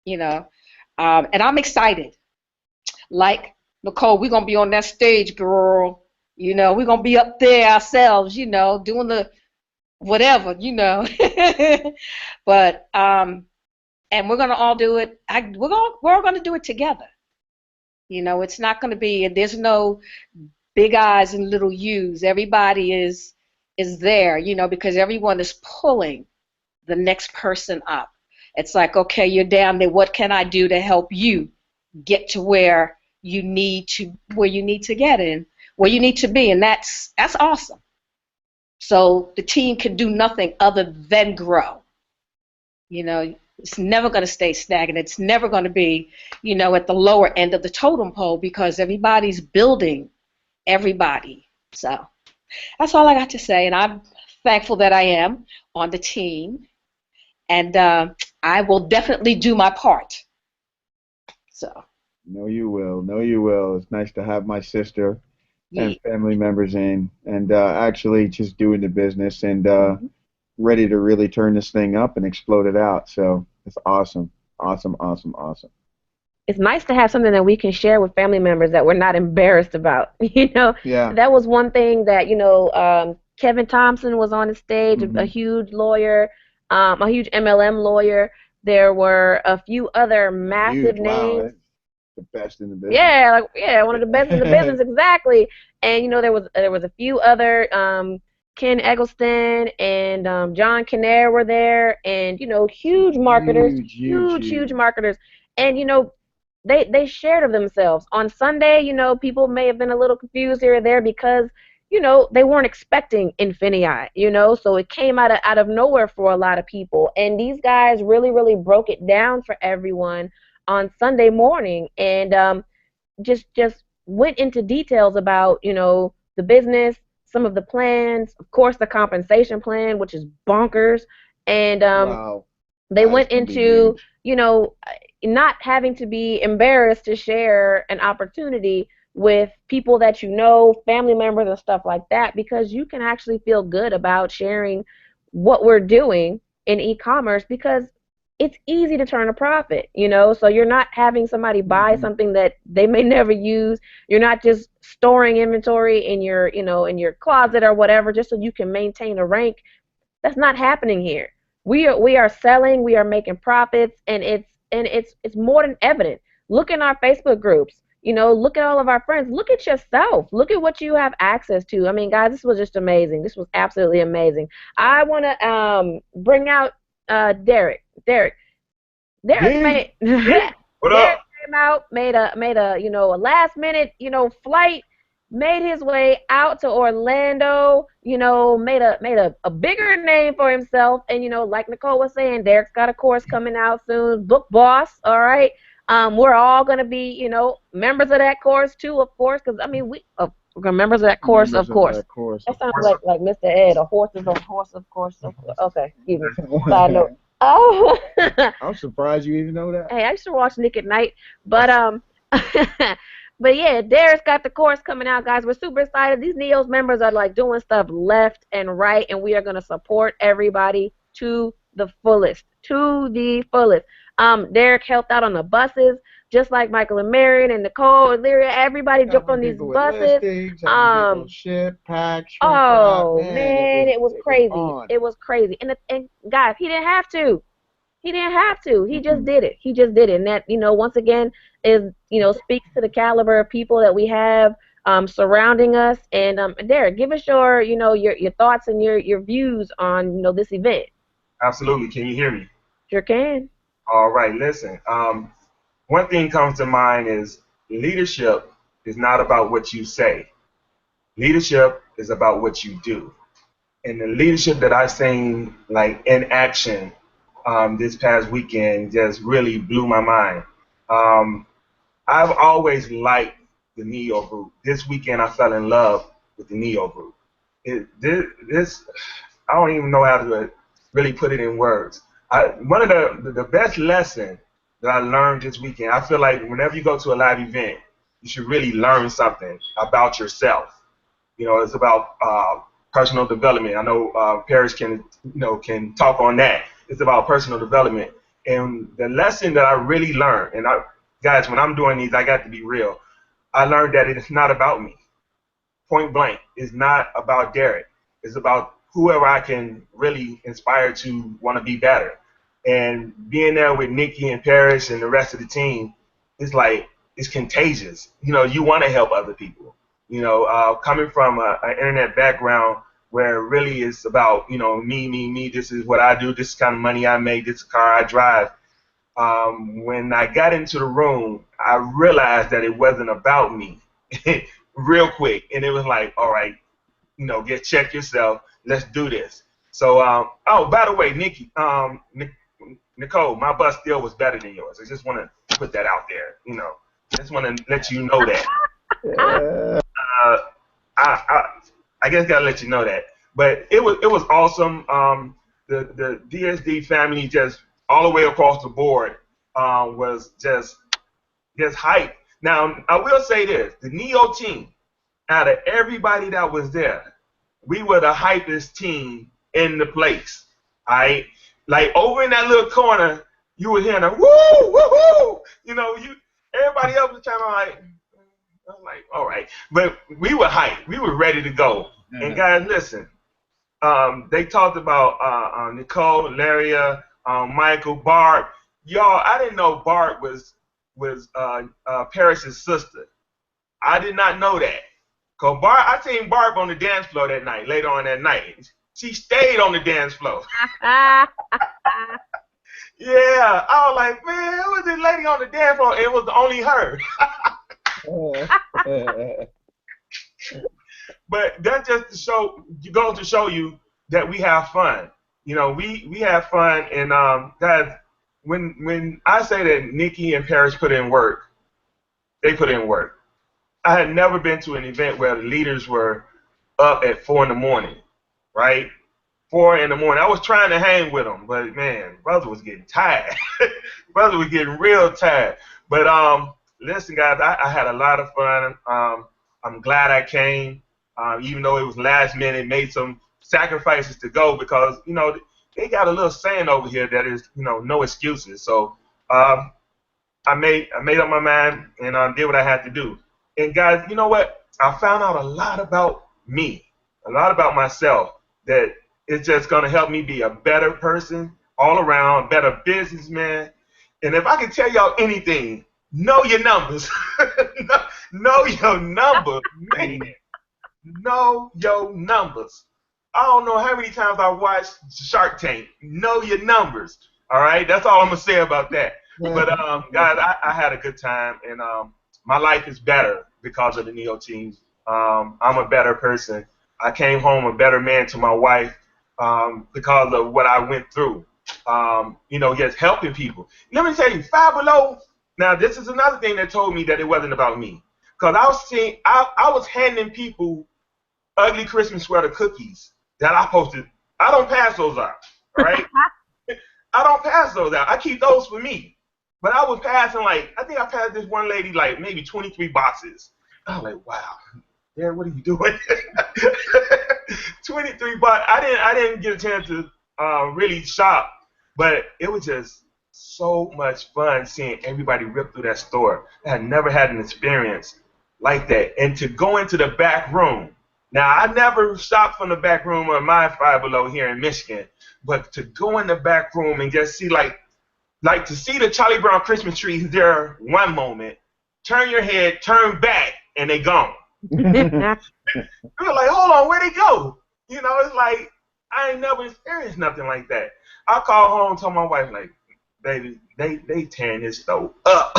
And I'm excited. Like, "Nicole, we're going to be on that stage, girl. We're going to be up there ourselves, doing the whatever, But, and we're going to all do it. We're all going to do it together. It's not going to be, there's no big I's and little U's. Everybody is there, because everyone is pulling the next person up. It's like, okay, you're down there. What can I do to help you get to where you need to get in, where you need to be?" And that's awesome. So the team can do nothing other than grow. It's never going to stay stagnant. It's never going to be, at the lower end of the totem pole, because everybody's building everybody. So that's all I got to say, and I'm thankful that I am on the team, and I will definitely do my part. So. No, you will. No, you will. It's nice to have my sister Yeah. and family members in, and actually just doing the business and ready to really turn this thing up and explode it out. So it's awesome. Awesome, awesome, awesome. It's nice to have something that we can share with family members that we're not embarrassed about. Yeah. That was one thing that, Kevin Thompson was on the stage, a huge lawyer, a huge MLM lawyer. There were a few other massive Huge. Wow. names. That's the best in the business. Yeah, one of the best in the business, exactly. And there was a few other, Ken Eggleston and John Kinnair were there, and huge marketers, huge marketers, and they shared of themselves. On Sunday, people may have been a little confused here or there because they weren't expecting INFINII, so it came out of nowhere for a lot of people, and these guys really broke it down for everyone on Sunday morning, and just went into details about the business, some of the plans, of course the compensation plan, which is bonkers, and Wow. they That's went gonna be into huge. not having to be embarrassed to share an opportunity with people that family members and stuff like that, because you can actually feel good about sharing what we're doing in e-commerce, because it's easy to turn a profit, so you're not having somebody buy something that they may never use. You're not just storing inventory in your, in your closet or whatever, just so you can maintain a rank. That's not happening here. We are selling, we are making profits, and it's more than evident. Look in our Facebook groups, look at all of our friends, look at yourself, look at what you have access to. I mean, guys, this was just amazing. This was absolutely amazing. I want to bring out Derek. Derek made What Derek up? came out, made a a last minute flight, made his way out to Orlando, made a bigger name for himself. And, like Nicole was saying, Derek's got a course coming out soon, Book Boss, all right? We're all going to be, members of that course too, of course, because, I mean, we're members of that course, of Members of course. that course, That of sounds course. like Mr. Ed, a horse is a horse, of course. Okay, excuse me. Side note. Oh, I'm surprised you even know that. hey, I used to watch Nick at Night, but but yeah, Derek's got the course coming out, guys. We're super excited. These NEOS members are like doing stuff left and right, and we are gonna support everybody to the fullest, to the fullest. Derek helped out on the buses, just like Michael and Marion and Nicole and Lyria. Everybody jumped Helping on these people with buses. listings, helping people ship, pack, shrink wrap. Oh Man, man, it was crazy. on. It was crazy. And guys, he didn't have to. He didn't have to. He just Mhm. did it. He just did it. And that, once again, is, speaks to the caliber of people that we have surrounding us. And Derek, give us your thoughts and your views on, this event. Absolutely. Can you hear me? Sure can. All right. Listen. One thing comes to mind is leadership is not about what you say. Leadership is about what you do. And the leadership that I seen like in action this past weekend just really blew my mind. Um, I've always liked the Neo group. This weekend I fell in love with the Neo group. This I don't even know how to really put it in words. One of the best lessons that I learned this weekend, I feel like whenever you go to a live event, you should really learn something about yourself. It's about personal development. I know Paris can talk on that. It's about personal development. And the lesson that I really learned, and guys, when I'm doing these, I got to be real. I learned that it's not about me. Point blank. It's not about Derek. It's about whoever I can really inspire to want to be better. And being there with Nikki and Paris and the rest of the team, it's contagious. You want to help other people. Coming from an internet background where really it's about, me, this is what I do, this is the kind of money I make, this is the car I drive. When I got into the room, I realized that it wasn't about me real quick. And it was like, all right, get check yourself. Let's do this. So, by the way, Nikki, Nicole, my bus still was better than yours. I just want to put that out there. Just want to let you know that. I guess gotta let you know that. But it was awesome. The DSD family just all the way across the board was just hype. Now I will say this: the Neo team, out of everybody that was there, we were the hypest team in the place. Alright? Like over in that little corner, you were hearing a woo, woo, woo. Everybody else was trying to I'm like, all right. But we were hyped. We were ready to go. Mm-hmm. And guys, listen. They talked about Nicole, Laria, Michael, Barb. Y'all, I didn't know Barb was Paris's sister. I did not know that. Cause I seen Barb on the dance floor that night, later on that night. She stayed on the dance floor. Yeah. I was like, man, who was this lady on the dance floor? It was only her. But that's just goes to show you that we have fun. We have fun, and guys, when I say that Nikki and Paris put in work, they put in work. I had never been to an event where the leaders were up at 4 in the morning, right? 4 in the morning. I was trying to hang with them, but man, brother was getting tired. Brother was getting real tired. But listen, guys, I had a lot of fun. I'm glad I came, even though it was last minute. Made some sacrifices to go because they got a little saying over here that is no excuses. So I made up my mind and did what I had to do. And guys, you know what? I found out a lot about me, a lot about myself that it's just gonna help me be a better person all around, better businessman. And if I can tell y'all anything, know your numbers. Know your numbers, man. Know your numbers. I don't know how many times I watched Shark Tank. Know your numbers. All right, that's all I'm gonna say about that. But guys, I had a good time, and my life is better because of the Neo teams. I'm a better person. I came home a better man to my wife because of what I went through. Just helping people. Let me tell you, Five Below. Now, this is another thing that told me that it wasn't about me. Because I was handing people ugly Christmas sweater cookies that I posted. I don't pass those out, all right? I don't pass those out. I keep those for me. But I was passing I think I passed this one lady maybe 23 boxes. I was like, wow, Dad, what are you doing? 23 boxes. I didn't get a chance to really shop, but it was just so much fun seeing everybody rip through that store. I had never had an experience like that. And to go into the back room. Now, I never shopped from the back room of my Five Below here in Michigan, but to go in the back room and just see to see the Charlie Brown Christmas trees there one moment, turn your head, turn back, and they gone. You're like, hold on, where'd they go? It's like I ain't never experienced nothing like that. I called home and told my wife, baby, they tearing this stove up.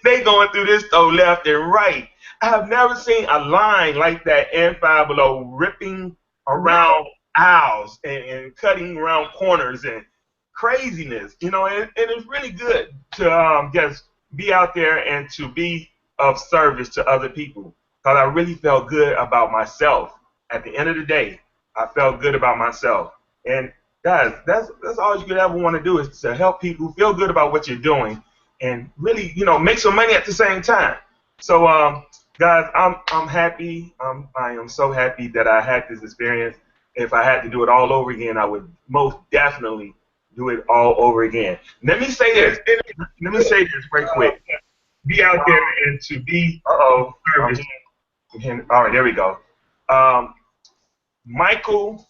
They going through this stove left and right. I have never seen a line like that in Five Below, ripping around aisles and cutting around corners and craziness, and it's really good to just be out there and to be of service to other people. Because I really felt good about myself. At the end of the day, I felt good about myself. And guys, that's all you could ever want to do is to help people feel good about what you're doing and really, make some money at the same time. So, guys, I'm happy. I am so happy that I had this experience. If I had to do it all over again, I would most definitely do it all over again. Let me say this. Right quick. Be out there and to be service. All right, there we go. Michael,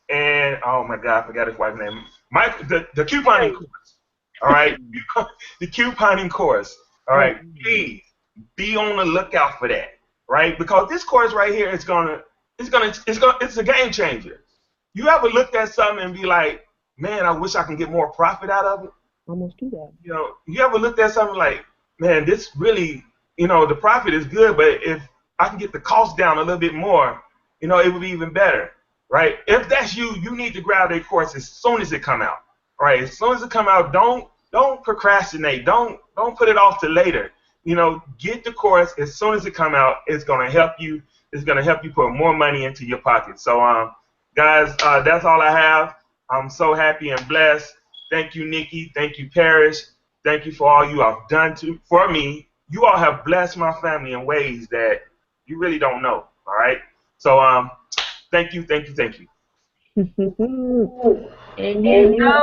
and oh my God, I forgot his wife's name. Michael, the couponing course. All right, the couponing course. All right, please be on the lookout for that. Right, because this course right here it's a game changer. You ever looked at something and be like, man, I wish I can get more profit out of it? Almost do that. You ever looked at something like, man, this really, the profit is good, but if I can get the cost down a little bit more, it would be even better, right? If that's you, you need to grab a course as soon as it come out, right? As soon as it come out, don't procrastinate. Don't put it off to later. Get the course as soon as it come out. It's gonna help you. It's gonna help you put more money into your pocket. So, guys, that's all I have. I'm so happy and blessed. Thank you, Nikki. Thank you, Parrish. Thank you for all you have done for me. You all have blessed my family in ways that you really don't know. All right. So, thank you. And you know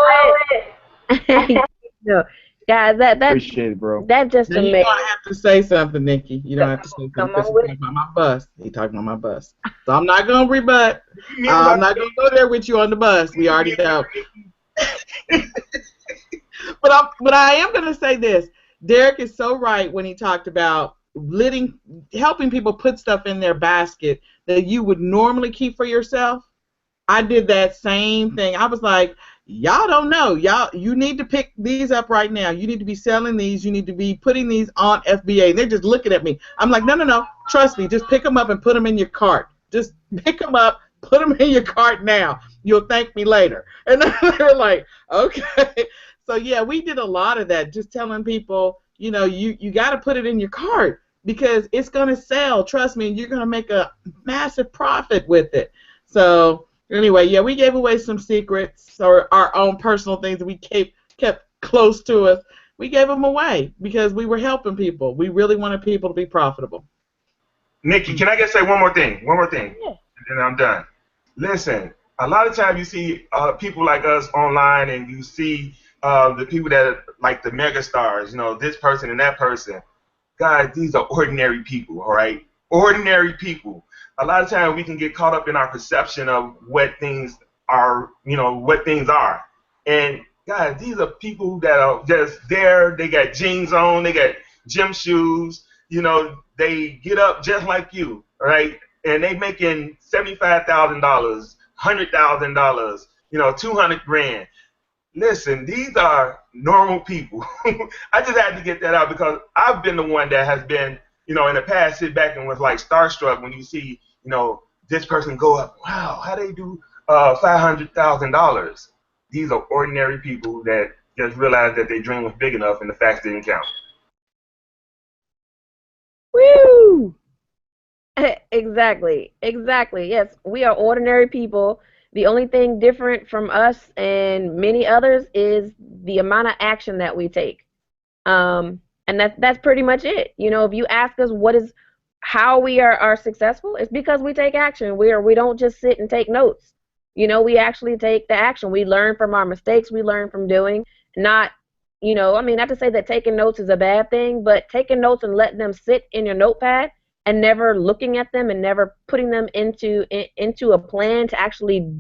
it. No, guys, that Appreciate it, bro. that just Now, you amazing. don't have to say something, Nikki. You don't have to say something Come because on he's with talking about my bus. He's talking about my bus. So I'm not going to rebut. I'm not going to go there with you on the bus. We already know. But I am going to say this. Derek is so right when he talked about helping people put stuff in their basket that you would normally keep for yourself. I did that same thing. I was like, y'all don't know. You need to pick these up right now. You need to be selling these. You need to be putting these on FBA. And they're just looking at me. I'm like, no. Trust me. Just pick them up and put them in your cart. Just pick them up, put them in your cart now. You'll thank me later. And they were like, okay. So, yeah, we did a lot of that, just telling people, you got to put it in your cart because it's going to sell. Trust me, you're going to make a massive profit with it. So, anyway, yeah, we gave away some secrets or our own personal things that we kept close to us. We gave them away because we were helping people. We really wanted people to be profitable. Nikki, can I just say one more thing? Yeah. And then I'm done. Listen, a lot of times you see people like us online and you see the people that are like the mega stars, this person and that person. Guys, these are ordinary people, all right? Ordinary people. A lot of times we can get caught up in our perception of what things are, And guys, these are people that are just there. They got jeans on. They got gym shoes. They get up just like you, right? And they making $75,000, $100,000, $200,000. Listen, these are normal people. I just had to get that out because I've been the one that has been in the past, sit back and was like starstruck when you see, this person go up. Wow, how they do $500,000? These are ordinary people that just realized that their dream was big enough and the facts didn't count. Woo! Exactly. Exactly. Yes, we are ordinary people. The only thing different from us and many others is the amount of action that we take. And that's pretty much it. If you ask us how we are successful, it's because we take action. We don't just sit and take notes. We actually take the action. We learn from our mistakes. We learn from doing, not, not to say that taking notes is a bad thing, but taking notes and letting them sit in your notepad and never looking at them and never putting them into a plan to actually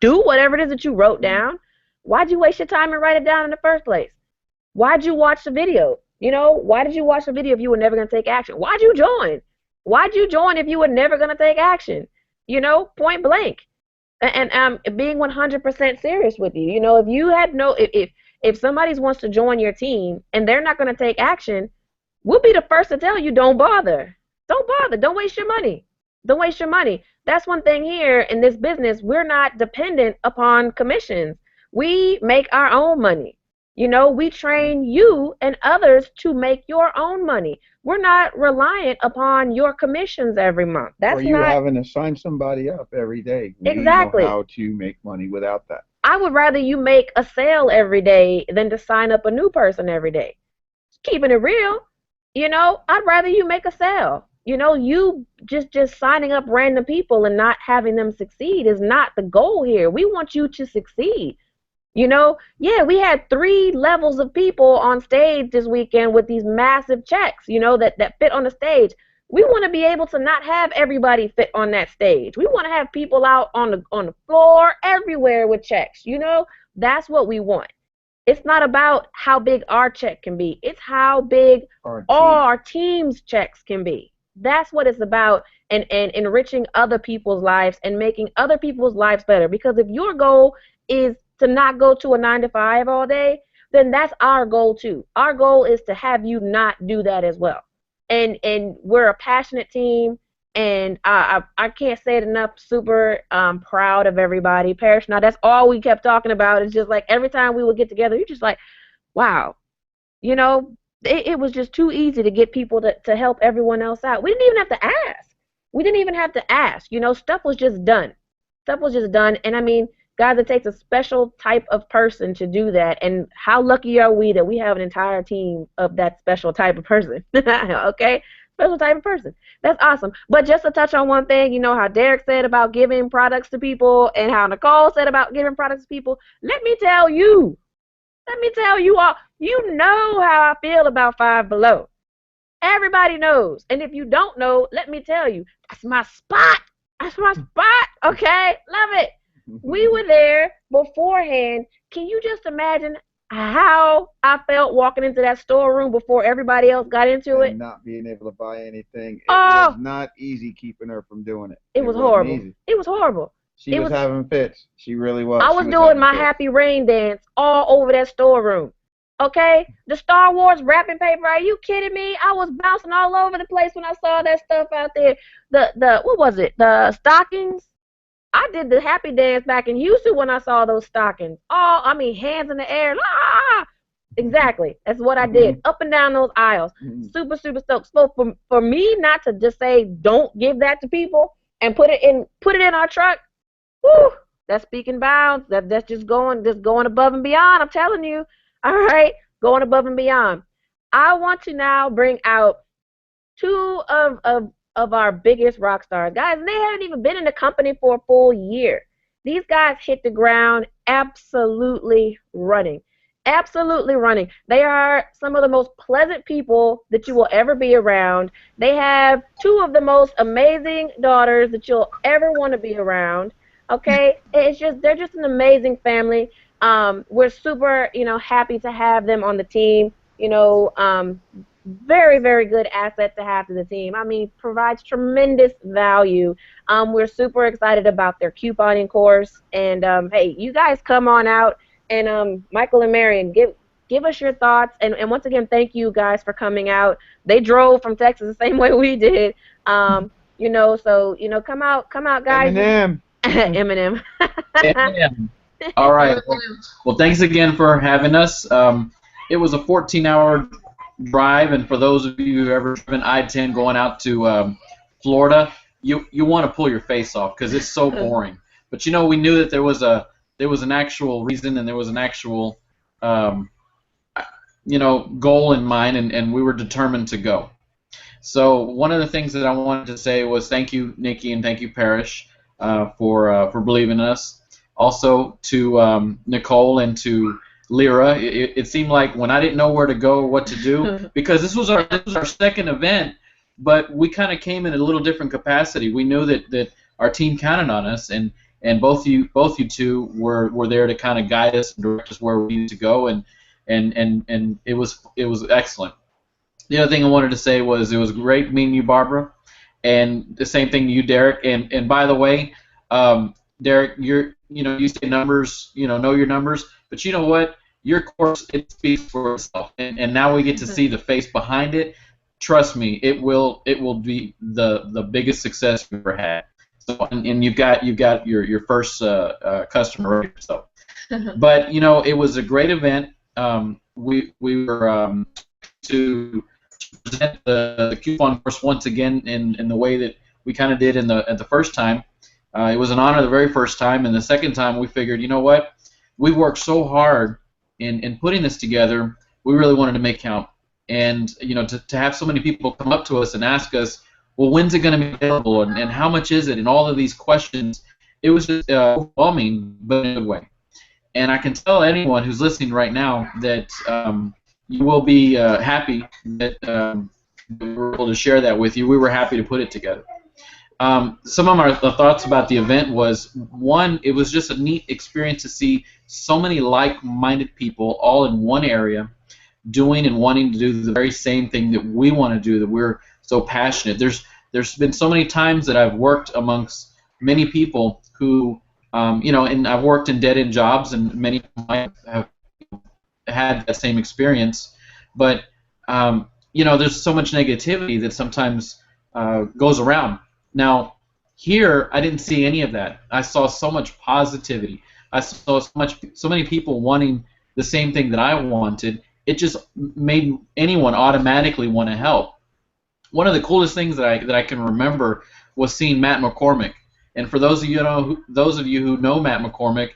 do whatever it is that you wrote down. Why'd you waste your time and write it down in the first place? Why'd you watch the video? Why did you watch the video if you were never going to take action? Why'd you join? Why'd you join if you were never going to take action? Point blank. And being 100% serious with you. If you had if somebody wants to join your team and they're not going to take action, we'll be the first to tell you, don't bother. Don't bother. Don't waste your money. Don't waste your money. That's one thing here in this business. We're not dependent upon commissions. We make our own money. We train you and others to make your own money. We're not reliant upon your commissions every month. Or you having to sign somebody up every day. Exactly. You know how to make money without that. I would rather you make a sale every day than to sign up a new person every day. Keeping it real, I'd rather you make a sale. You just signing up random people and not having them succeed is not the goal here. We want you to succeed. Yeah, we had 3 levels of people on stage this weekend with these massive checks, that fit on the stage. We want to be able to not have everybody fit on that stage. We want to have people out on the floor everywhere with checks. That's what we want. It's not about how big our check can be. It's how big all our team's checks can be. That's what it's about, and enriching other people's lives and making other people's lives better. Because if your goal is to not go to a 9-to-5 all day, then that's our goal too. Our goal is to have you not do that as well. And we're a passionate team, and I can't say it enough. Super proud of everybody. Parrish, now that's all we kept talking about. It's just like every time we would get together, you're just like, wow, it was just too easy to get people to help everyone else out. We didn't even have to ask. We didn't even have to ask. Stuff was just done. Stuff was just done. And I mean, guys, it takes a special type of person to do that. And how lucky are we that we have an entire team of that special type of person? Okay? Special type of person. That's awesome. But just to touch on one thing, how Derek said about giving products to people and how Nicole said about giving products to people, let me tell you all, you know how I feel about Five Below. Everybody knows. And if you don't know, let me tell you, that's my spot. That's my spot. Okay? Love it. We were there beforehand. Can you just imagine how I felt walking into that storeroom before everybody else got into it? And not being able to buy anything. It was not easy keeping her from doing it. It was horrible. Easy. It was horrible. She was having fits. She really was. I was doing my happy rain dance all over that storeroom. Okay? The Star Wars wrapping paper, are you kidding me? I was bouncing all over the place when I saw that stuff out there. What was it? The stockings? I did the happy dance back in Houston when I saw those stockings. Hands in the air. Ah! Exactly. That's what I did. Up and down those aisles. Super, super stoked. So for me not to just say don't give that to people and put it in our truck, whew, that's speaking bounds. That's just going above and beyond. I'm telling you. All right, going above and beyond. I want to now bring out 2 of our biggest rock stars, guys. And they haven't even been in the company for a full year. These guys hit the ground absolutely running. Absolutely running. They are some of the most pleasant people that you will ever be around. They have 2 of the most amazing daughters that you'll ever want to be around. Okay? They're just an amazing family. We're super, happy to have them on the team. Very, very good asset to have to the team. I mean, provides tremendous value. We're super excited about their couponing course. And hey, you guys come on out and Michael and Marion, Give us your thoughts. And once again, thank you guys for coming out. They drove from Texas the same way we did. So come out, guys. Eminem. Eminem. Eminem. All right. Well, thanks again for having us. It was a 14-hour drive, and for those of you who've ever driven I-10 going out to Florida, you want to pull your face off because it's so boring. But we knew that there was an actual reason and there was an actual goal in mind, and we were determined to go. So one of the things that I wanted to say was thank you, Nikki, and thank you, Parrish, for believing in us. Also to Nicole and to Lyra. It seemed like when I didn't know where to go or what to do, because this was our second event, but we kind of came in a little different capacity. We knew that our team counted on us, and both you two were there to kind of guide us and direct us where we needed to go, and it was excellent. The other thing I wanted to say was it was great meeting you, Barbara, and the same thing to you, Derek. And by the way, Derek, you say numbers, know your numbers, but you know what? Your course, it speaks for itself, and now we get to see the face behind it. Trust me, it will be the biggest success we've ever had. So, and you've got your first customer right. So, but it was a great event. We were to present the coupon course once again in the way that we kind of did at the first time. It was an honor the very first time, and the second time we figured, you know what, we worked so hard in putting this together, we really wanted to make count. And to have so many people come up to us and ask us, well, when's it going to be available, and how much is it, and all of these questions, it was just overwhelming, but in a good way. And I can tell anyone who's listening right now that you will be happy that we were able to share that with you. We were happy to put it together. Some of our thoughts about the event was, one, it was just a neat experience to see so many like-minded people all in one area doing and wanting to do the very same thing that we want to do, that we're so passionate. There's been so many times that I've worked amongst many people who, and I've worked in dead-end jobs, and many might have had that same experience, but there's so much negativity that sometimes goes around. Now, here I didn't see any of that. I saw so much positivity. I saw so many people wanting the same thing that I wanted. It just made anyone automatically want to help. One of the coolest things that I can remember was seeing Matt McCormick. And for those of you who know Matt McCormick,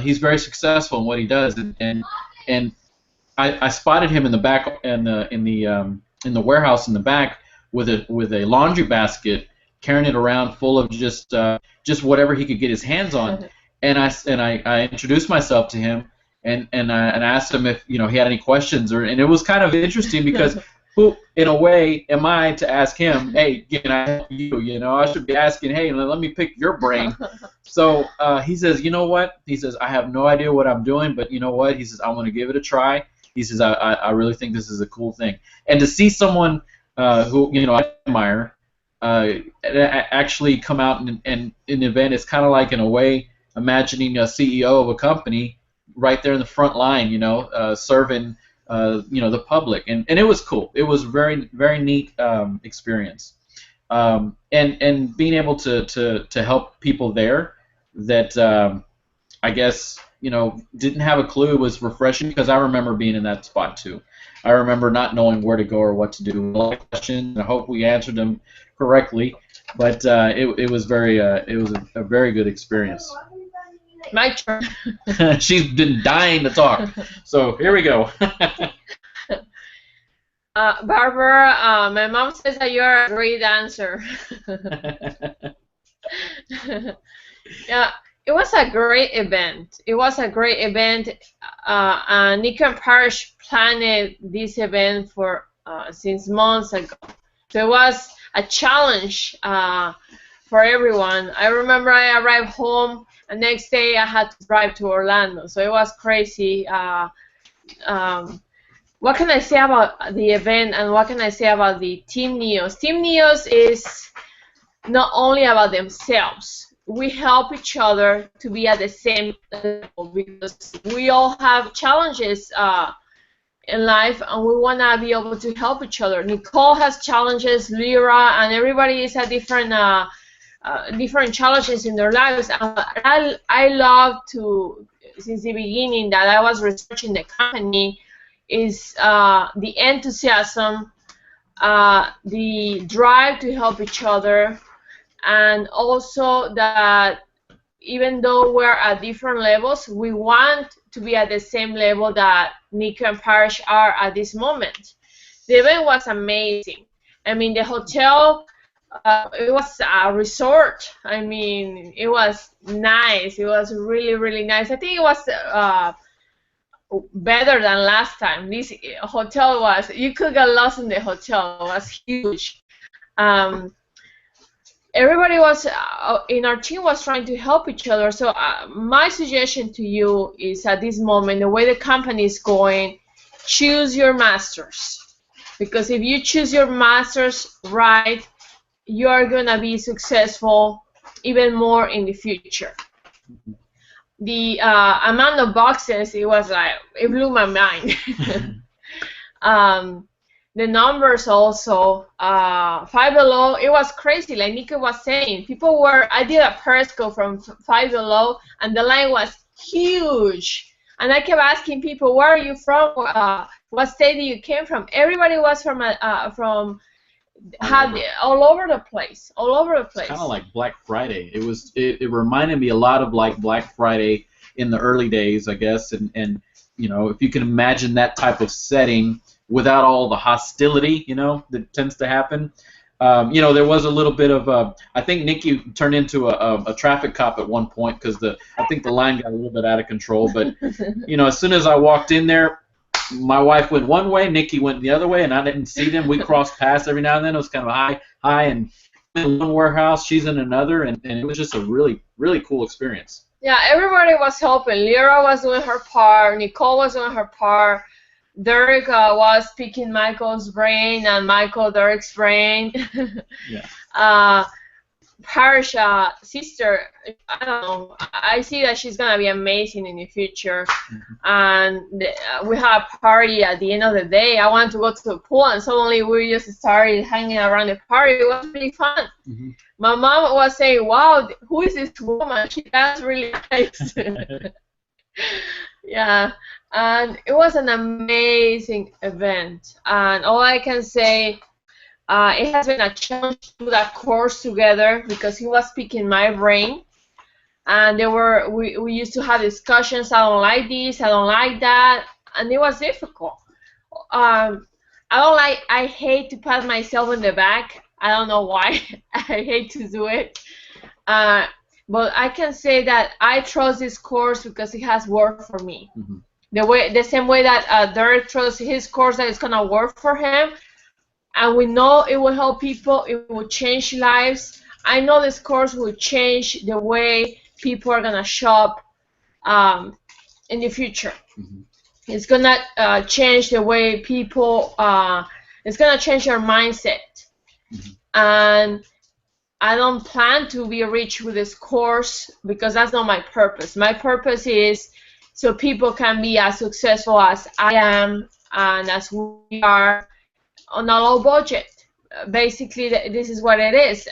he's very successful in what he does. And I spotted him in the back in the warehouse in the back with a laundry basket, carrying it around full of just whatever he could get his hands on. And I introduced myself to him and I asked him if he had any questions, and it was kind of interesting because who in a way am I to ask him, hey, can I help you? I should be asking, hey, let me pick your brain. So he says, you know what? He says, I have no idea what I'm doing, but you know what? He says, I want to give it a try. He says, I really think this is a cool thing. And to see someone who I admire actually come out and in an event, it's kind of like, in a way, imagining a CEO of a company right there in the front line, serving the public, and it was cool. It was very, very neat experience, and being able to help people there that I guess didn't have a clue was refreshing, because I remember being in that spot too. I remember not knowing where to go or what to do. A lot of questions, and I hope we answered them correctly, but it was a very good experience. My turn. She's been dying to talk, so here we go. Barbara, my mom says that you're a great dancer. Yeah, it was a great event. Nick and Parrish planned this event for since months ago. So it was a challenge for everyone. I remember I arrived home, and next day I had to drive to Orlando. So it was crazy. What can I say about the event, and what can I say about the Team NEOS? Team NEOS is not only about themselves. We help each other to be at the same level, because we all have challenges in life, and we want to be able to help each other. Nicole has challenges, Lyra, and everybody is at different challenges in their lives. I love to, since the beginning that I was researching the company, is the enthusiasm, the drive to help each other, and also that even though we're at different levels, we want to be at the same level that Nico and Parish are at this moment. The event was amazing. I mean, the hotel, it was a resort. I mean, it was nice. It was really, really nice. I think it was better than last time. This hotel was, you could get lost in the hotel. It was huge. Everybody was in our team was trying to help each other. So my suggestion to you is, at this moment, the way the company is going, choose your masters, because if you choose your masters right, you are gonna be successful even more in the future. The amount of boxes, it was like, it blew my mind. The numbers also, Five Below, it was crazy. Like Nico was saying, people were, I did a Periscope from Five Below, and the line was huge. And I kept asking people, where are you from? What state do you came from? Everybody was from all over the place, all over the place. Kind of like Black Friday. It reminded me a lot of like Black Friday in the early days, I guess, and you know, if you can imagine that type of setting without all the hostility, you know, that tends to happen. You know, there was a little bit of I think Nikki turned into a traffic cop at one point because I think the line got a little bit out of control. But you know, as soon as I walked in there, my wife went one way, Nikki went the other way, and I didn't see them. We crossed paths every now and then. It was kind of hi, and I'm in one warehouse, she's in another, and it was just a really, really cool experience. Yeah, everybody was helping. Lyra was doing her part. Nicole was doing her part. Derek was picking Michael's brain, and Michael Derek's brain. Yeah. Parsha, sister, I don't know. I see that she's gonna be amazing in the future. And we had a party at the end of the day. I wanted to go to the pool, and suddenly we just started hanging around the party. It was really fun. My mom was saying, "Wow, who is this woman? She dances really nice." Yeah, and it was an amazing event. And all I can say, it has been a challenge to do that course together because he was picking my brain, and we used to have discussions. I don't like this, I don't like that, and it was difficult. I hate to pat myself in the back. I don't know why. I hate to do it. But I can say that I trust this course because it has worked for me. The same way that Derek trusts his course that it's gonna work for him, and we know it will help people. It will change lives. I know this course will change the way people are gonna shop in the future. It's gonna change the way people. It's gonna change your mindset. And I don't plan to be rich with this course because that's not my purpose. My purpose is so people can be as successful as I am and as we are on a low budget. Basically, this is what it is.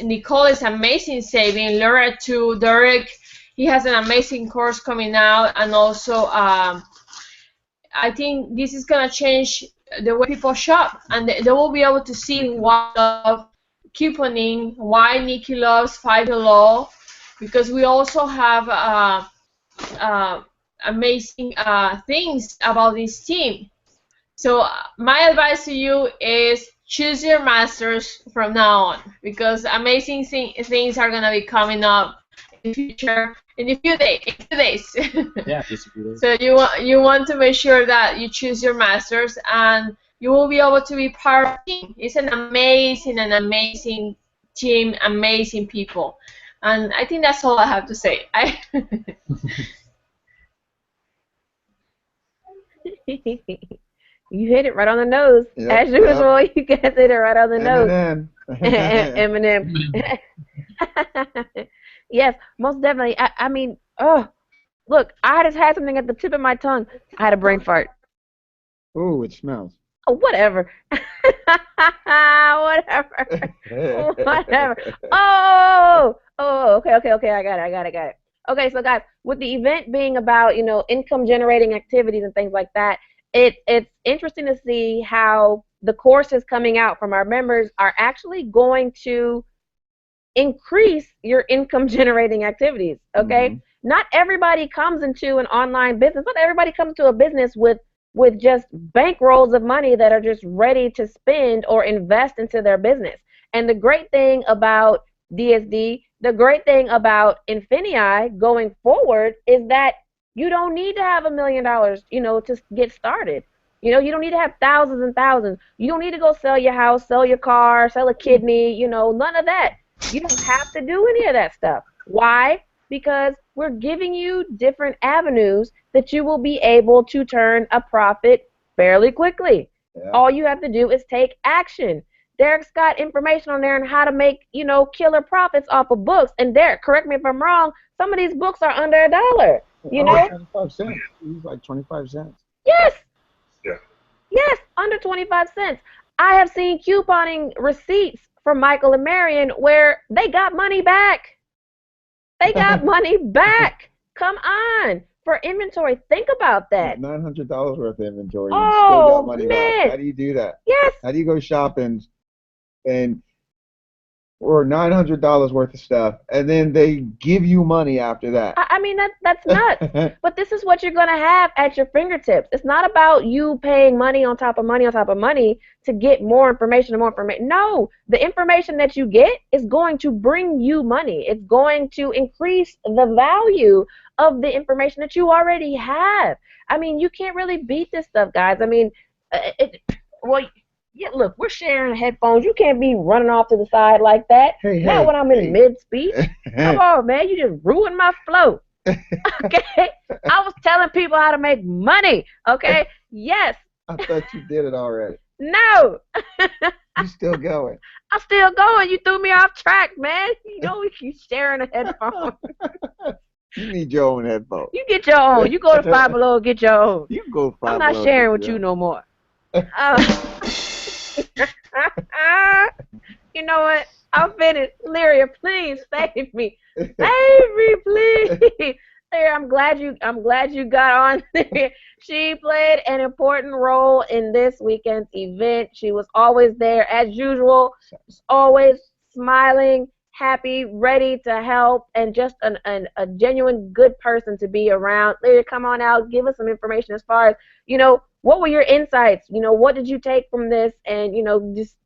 Nicole is amazing saving. Laura too. Derek, he has an amazing course coming out, and also I think this is gonna change the way people shop, and they will be able to see why I love couponing, why Nikki loves Five Below, because we also have amazing things about this team. So my advice to you is choose your masters from now on, because amazing things are gonna be coming up in the future, in a few days. Yeah, just a few days. So you want to make sure that you choose your masters, and you will be able to be part of the team. It's an amazing team, amazing people, and I think that's all I have to say. You hit it right on the nose. Yep, As usual, you guys hit it right on the nose. Eminem. Eminem. Yes, most definitely. I mean, look, I just had something at the tip of my tongue. I had a brain fart. Ooh, it smells. Oh, whatever. Whatever. Whatever. Oh, okay. I got it. Okay, so guys, with the event being about, income generating activities and things like that, it's interesting to see how the courses coming out from our members are actually going to increase your income generating activities. Okay. Not everybody comes into an online business. Not everybody comes to a business with just bankrolls of money that are just ready to spend or invest into their business. And the great thing about DSD, the great thing about INFINII going forward is that you don't need to have $1 million, to get started. You don't need to have thousands and thousands. You don't need to go sell your house, sell your car, sell a kidney, none of that. You don't have to do any of that stuff. Why? Because we're giving you different avenues that you will be able to turn a profit fairly quickly. Yeah. All you have to do is take action. Derek's got information on there on how to make, killer profits off of books. And Derek, correct me if I'm wrong, some of these books are under $1. You know? 25 cents. He's like 25 cents. Yes. Yeah. Yes, under 25 cents. I have seen couponing receipts from Michael and Marion where they got money back. They got money back. Come on. For inventory, think about that. $900 worth of inventory. Oh, and still got money man. back. How do you do that? Yes. How do you go shopping or $900 worth of stuff, and then they give you money after that? I mean, that's nuts. But this is what you're going to have at your fingertips. It's not about you paying money on top of money on top of money to get more information and more information. No, the information that you get is going to bring you money. It's going to increase the value of the information that you already have. I mean, you can't really beat this stuff, guys. I mean, yeah, look, we're sharing headphones. You can't be running off to the side like that. Not when I'm in mid-speech. Come on, man. You just ruined my flow. Okay? I was telling people how to make money. Okay? Yes. I thought you did it already. No. You still going. I'm still going. You threw me off track, man. We keep sharing a headphone. You need your own headphones. You get your own. You go to Five Below and get your own. You go Five I'm Below. not sharing with you no more. You know what? I'm finished. Lyria, please save me. Save me, please. Lyria, I'm glad you got on there. She played an important role in this weekend's event. She was always there as usual, always smiling, happy, ready to help, and just a genuine good person to be around. Lyria, come on out. Give us some information as far as, what were your insights? What did you take from this? And, just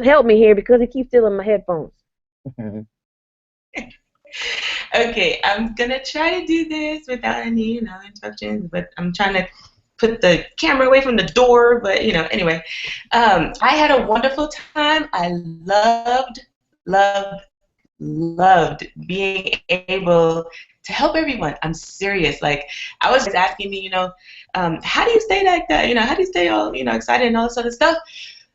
help me here because he keeps stealing my headphones. Okay, I'm going to try to do this without any, interruptions, but I'm trying to put the camera away from the door, but, anyway. I had a wonderful time. I loved being able to help everyone. I'm serious. Like, I was just asking me, how do you stay like that? How do you stay all, excited and all this other stuff?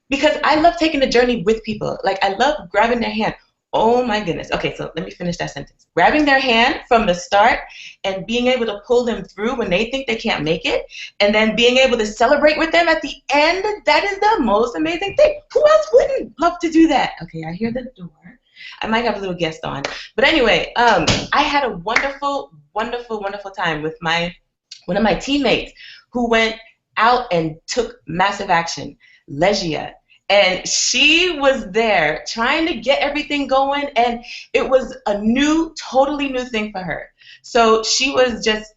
Because I love taking the journey with people. Like, I love grabbing their hand. Oh my goodness. Okay, so let me finish that sentence. Grabbing their hand from the start and being able to pull them through when they think they can't make it, and then being able to celebrate with them at the end, that is the most amazing thing. Who else wouldn't love to do that? Okay, I hear the door. I might have a little guest on. But anyway, I had a wonderful, wonderful, wonderful time with one of my teammates who went out and took massive action, Legia. And she was there trying to get everything going, and it was a totally new thing for her. So she was just,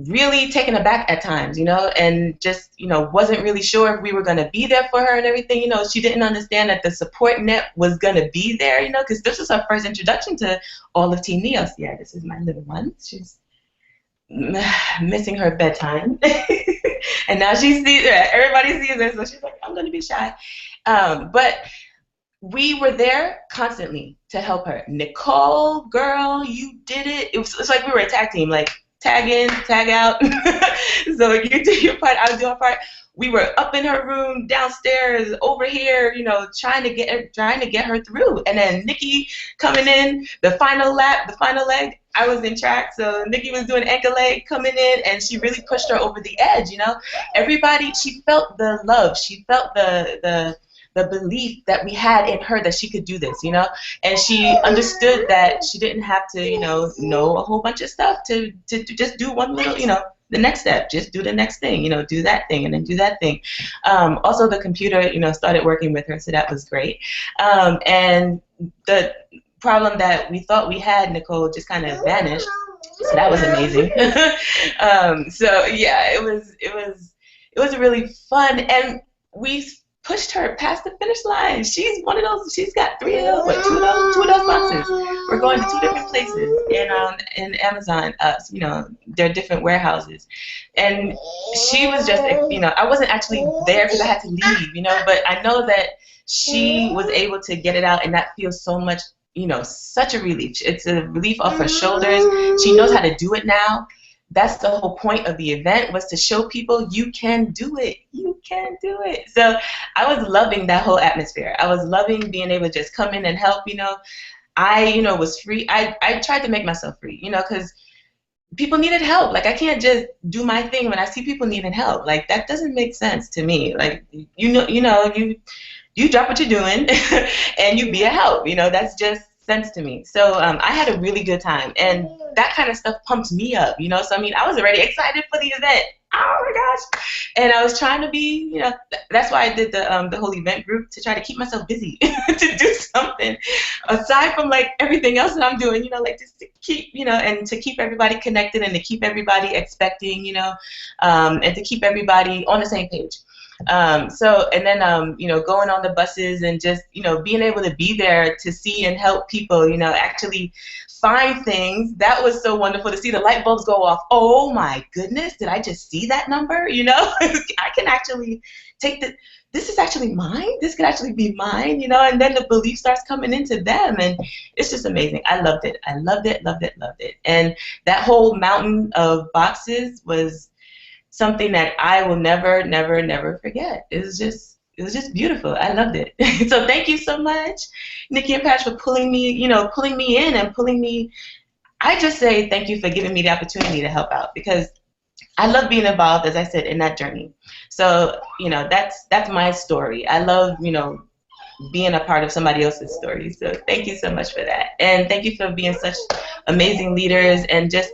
really taken aback at times, and just, wasn't really sure if we were going to be there for her and everything. She didn't understand that the support net was going to be there, because this was her first introduction to all of Team NEOS. Yeah, this is my little one. She's missing her bedtime. And now she sees it. Everybody sees it, so she's like, I'm going to be shy. But we were there constantly to help her. Nicole, girl, you did it. It's like we were a tag team. Like, tag in, tag out. So you do your part, I'll do our part. We were up in her room, downstairs, over here, you know, trying to get her through. And then Nikki coming in, the final lap, the final leg. I was in track, so Nikki was doing ankle leg coming in, and she really pushed her over the edge. You know, everybody, she felt the love, she felt the belief that we had in her that she could do this, you know, and she understood that she didn't have to, you know a whole bunch of stuff to just do one little, you know, the next step, just do the next thing, you know, do that thing and then do that thing. Also, the computer, you know, started working with her, so that was great. And the problem that we thought we had, Nicole, just kind of vanished, so that was amazing. So yeah, it was really fun, and we pushed her past the finish line. She's one of those. She's got two of those boxes. We're going to 2 different places in Amazon. You know, they're different warehouses, and she was just, you know, I wasn't actually there because I had to leave, you know, but I know that she was able to get it out, and that feels so much, you know, such a relief. It's a relief off her shoulders. She knows how to do it now. That's the whole point of the event, was to show people you can do it. You can do it. So I was loving that whole atmosphere. I was loving being able to just come in and help, you know. I, you know, was free. I tried to make myself free, you know, because people needed help. Like, I can't just do my thing when I see people needing help. Like, that doesn't make sense to me. Like, you drop what you're doing and you be a help. You know, that's just sense to me. So I had a really good time, and that kind of stuff pumped me up, you know. So I mean, I was already excited for the event. Oh my gosh! And I was trying to be, you know, that's why I did the whole event group, to try to keep myself busy, to do something aside from like everything else that I'm doing, you know, like just to keep, you know, and to keep everybody connected and to keep everybody expecting, you know, and to keep everybody on the same page. So, and then, you know, going on the buses and just, you know, being able to be there to see and help people, you know, actually find things. That was so wonderful to see the light bulbs go off. Oh my goodness, did I just see that number? You know, I can actually take this is actually mine. This could actually be mine, you know, and then the belief starts coming into them, and it's just amazing. I loved it. I loved it, loved it, loved it. And that whole mountain of boxes was something that I will never, never, never forget. It was just beautiful. I loved it. So thank you so much, Nikki and Patch, for pulling me in and pulling me. I just say thank you for giving me the opportunity to help out, because I love being involved, as I said, in that journey. So, you know, that's my story. I love, you know, being a part of somebody else's story. So thank you so much for that. And thank you for being such amazing leaders, and just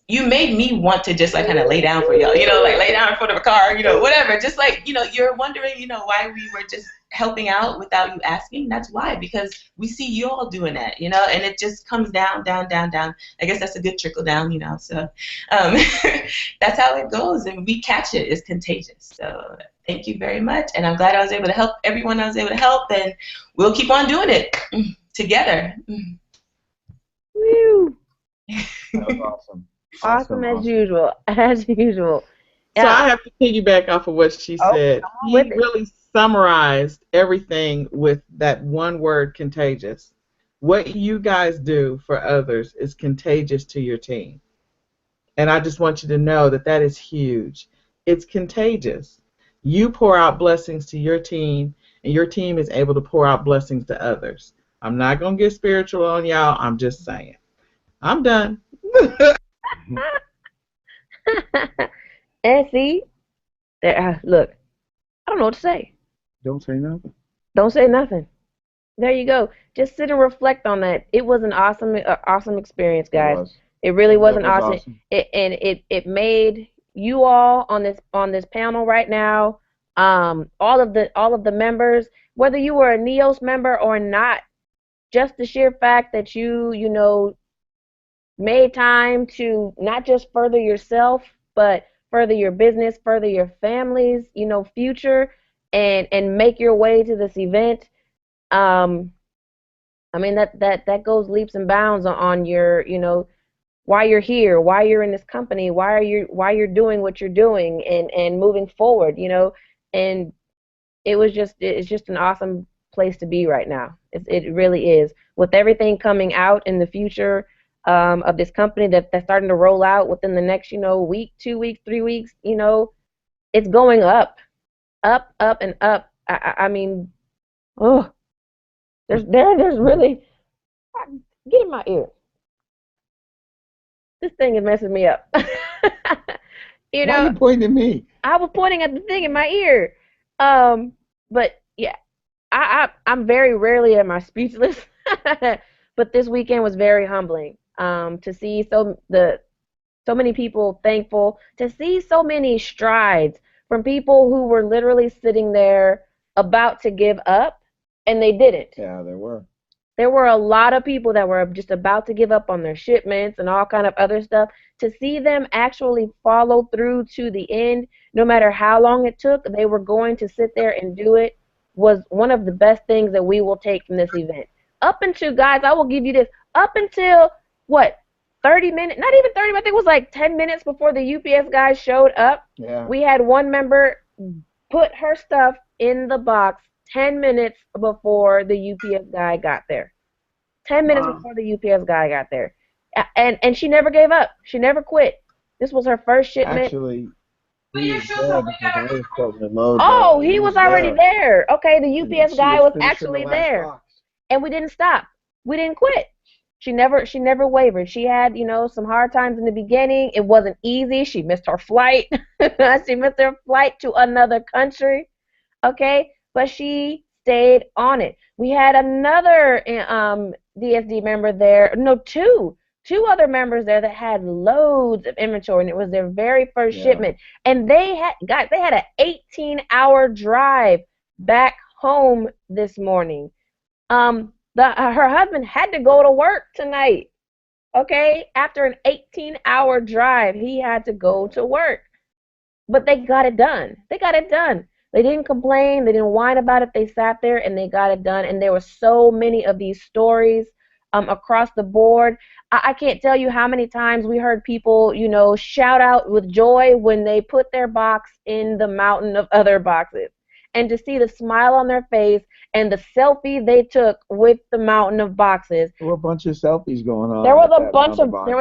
you made me want to just like kind of lay down for y'all, you know, like lay down in front of a car, you know, whatever. Just like, you know, you're wondering, you know, why we were just helping out without you asking. That's why, because we see you all doing that, you know, and it just comes down, down, down, down. I guess that's a good trickle down, you know. So that's how it goes, and we catch it. It's contagious. So thank you very much, and I'm glad I was able to help everyone I was able to help, and we'll keep on doing it together. Woo! That was awesome. Awesome as usual. As usual. So Yeah. I have to piggyback off of what she said. He really summarized everything with that one word, contagious. What you guys do for others is contagious to your team. And I just want you to know that that is huge. It's contagious. You pour out blessings to your team, and your team is able to pour out blessings to others. I'm not going to get spiritual on y'all. I'm just saying. I'm done. And see, look, I don't know what to say. Don't say nothing. Don't say nothing. There you go. Just sit and reflect on that. It was an awesome experience, guys. It really was an awesome. It made you all on this panel right now, all of the members, whether you were a NEOS member or not, just the sheer fact that you know, made time to not just further yourself, but further your business, further your family's, you know, future, and make your way to this event. I mean, that goes leaps and bounds on your, you know, why you're here, why you're in this company, why you're doing what you're doing, and moving forward, you know. And it's just an awesome place to be right now. It really is, with everything coming out in the future. of this company that's starting to roll out within the next, week, 2 weeks, 3 weeks. It's going up, up, and up. I mean, oh, there's really, get in my ear. This thing is messing me up. Why are you pointing at me? I was pointing at the thing in my ear. But yeah, I'm very rarely am I speechless. But this weekend was very humbling. To see so many people thankful, to see so many strides from people who were literally sitting there about to give up, and they didn't. Yeah, there were. There were a lot of people that were just about to give up on their shipments and all kind of other stuff. To see them actually follow through to the end, no matter how long it took, they were going to sit there and do it, was one of the best things that we will take from this event. Up until, guys, I will give you this, up until, what, 30 minutes, not even 30, I think it was like 10 minutes before the UPS guys showed up. Yeah. We had one member put her stuff in the box 10 minutes before the UPS guy got there. 10 minutes before the UPS guy got there. And she never gave up. She never quit. This was her first shipment. Actually, he was there because I was putting the load. Oh, he was already there. Okay, the UPS guy was actually the there. box. And we didn't stop. We didn't quit. She never wavered. She had, some hard times in the beginning. It wasn't easy. She missed her flight. She missed her flight to another country. Okay? But she stayed on it. We had another DSD member there. No, two other members there that had loads of inventory, and it was their very first shipment. And they had an 18-hour drive back home this morning. Her husband had to go to work tonight. Okay, after an 18-hour drive, he had to go to work. But they got it done. They got it done. They didn't complain. They didn't whine about it. They sat there and they got it done. And there were so many of these stories across the board. I can't tell you how many times we heard people, shout out with joy when they put their box in the mountain of other boxes. And to see the smile on their face and the selfie they took with the mountain of boxes. There were a bunch of selfies going on. There was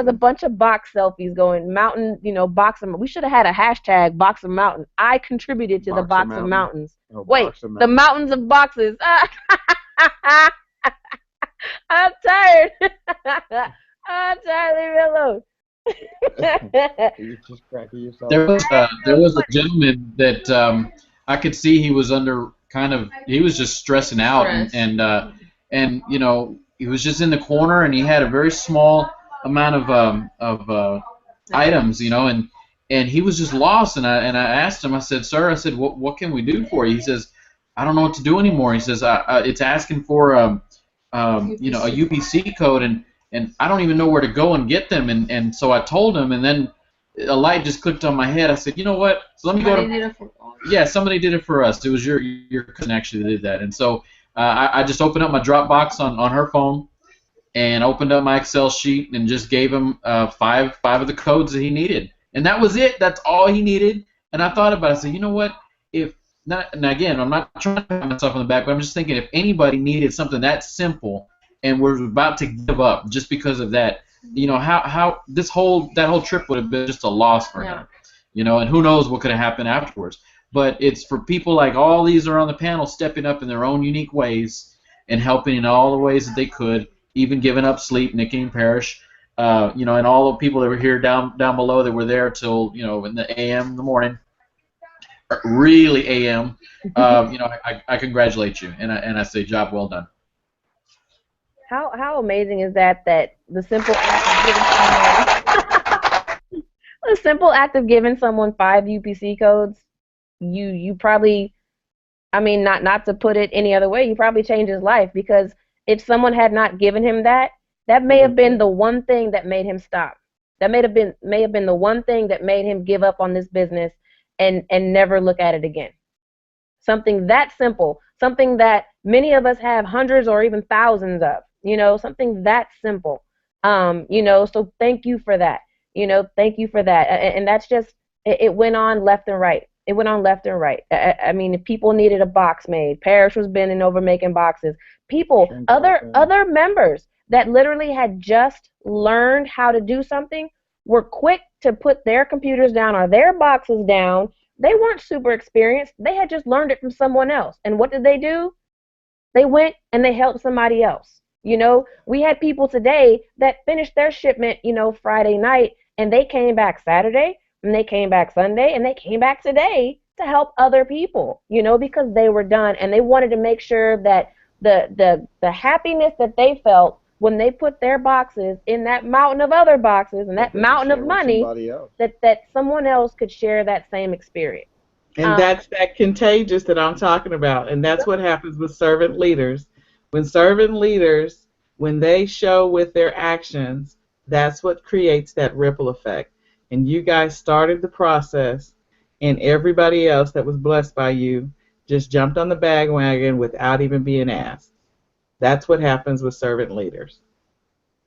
a bunch of box selfies going. Mountain, box of. We should have had a hashtag box of mountain. I contributed to the box of mountains. Oh, wait, the mountains of boxes. I'm tired. I'm tired. Leave me alone. You're just cracking yourself. There was a gentleman that I could see he was under he was just stressing out, and he was just in the corner, and he had a very small amount of items, and he was just lost, and I asked him, I said, sir, I said, what can we do for you? He says, I don't know what to do anymore. He says, it's asking for a UPC code, and I don't even know where to go and get them, and so I told him, and then a light just clicked on my head. I said, you know what? So let me go to. Somebody did it for us. It was your cousin actually that did that, and so I just opened up my Dropbox on her phone, and opened up my Excel sheet and just gave him five of the codes that he needed, and that was it. That's all he needed. And I thought about it. I said, you know what? And again, I'm not trying to pat myself on the back, but I'm just thinking if anybody needed something that simple and was about to give up just because of that, how that whole trip would have been just a loss for him, and who knows what could have happened afterwards. But it's for people like all these are on the panel stepping up in their own unique ways and helping in all the ways that they could, even giving up sleep, Nikki and Parrish, and all the people that were here down below that were there till in the AM in the morning, really AM. I congratulate you, and I say job well done. How amazing is that the simple act of giving someone 5 UPC codes, you probably, not to put it any other way, you probably changed his life, because if someone had not given him that may have been the one thing that made him stop. That may have been the one thing that made him give up on this business and never look at it again. Something that simple, something that many of us have hundreds or even thousands of. Something that simple. So thank you for that. Thank you for that. And that's just, it went on left and right. It went on left and right. If people needed a box made, Parrish was bending over making boxes. People, other members, that literally had just learned how to do something were quick to put their computers down or their boxes down. They weren't super experienced. They had just learned it from someone else. And what did they do? They went and they helped somebody else. We had people today that finished their shipment, Friday night, and they came back Saturday, and they came back Sunday, and they came back today to help other people, because they were done, and they wanted to make sure that the happiness that they felt when they put their boxes in that mountain of other boxes and that mountain of money, that someone else could share that same experience. And that's that contagious that I'm talking about. And that's what happens with servant leaders. When servant leaders, when they show with their actions, that's what creates that ripple effect. And you guys started the process, and everybody else that was blessed by you just jumped on the bandwagon without even being asked. That's what happens with servant leaders.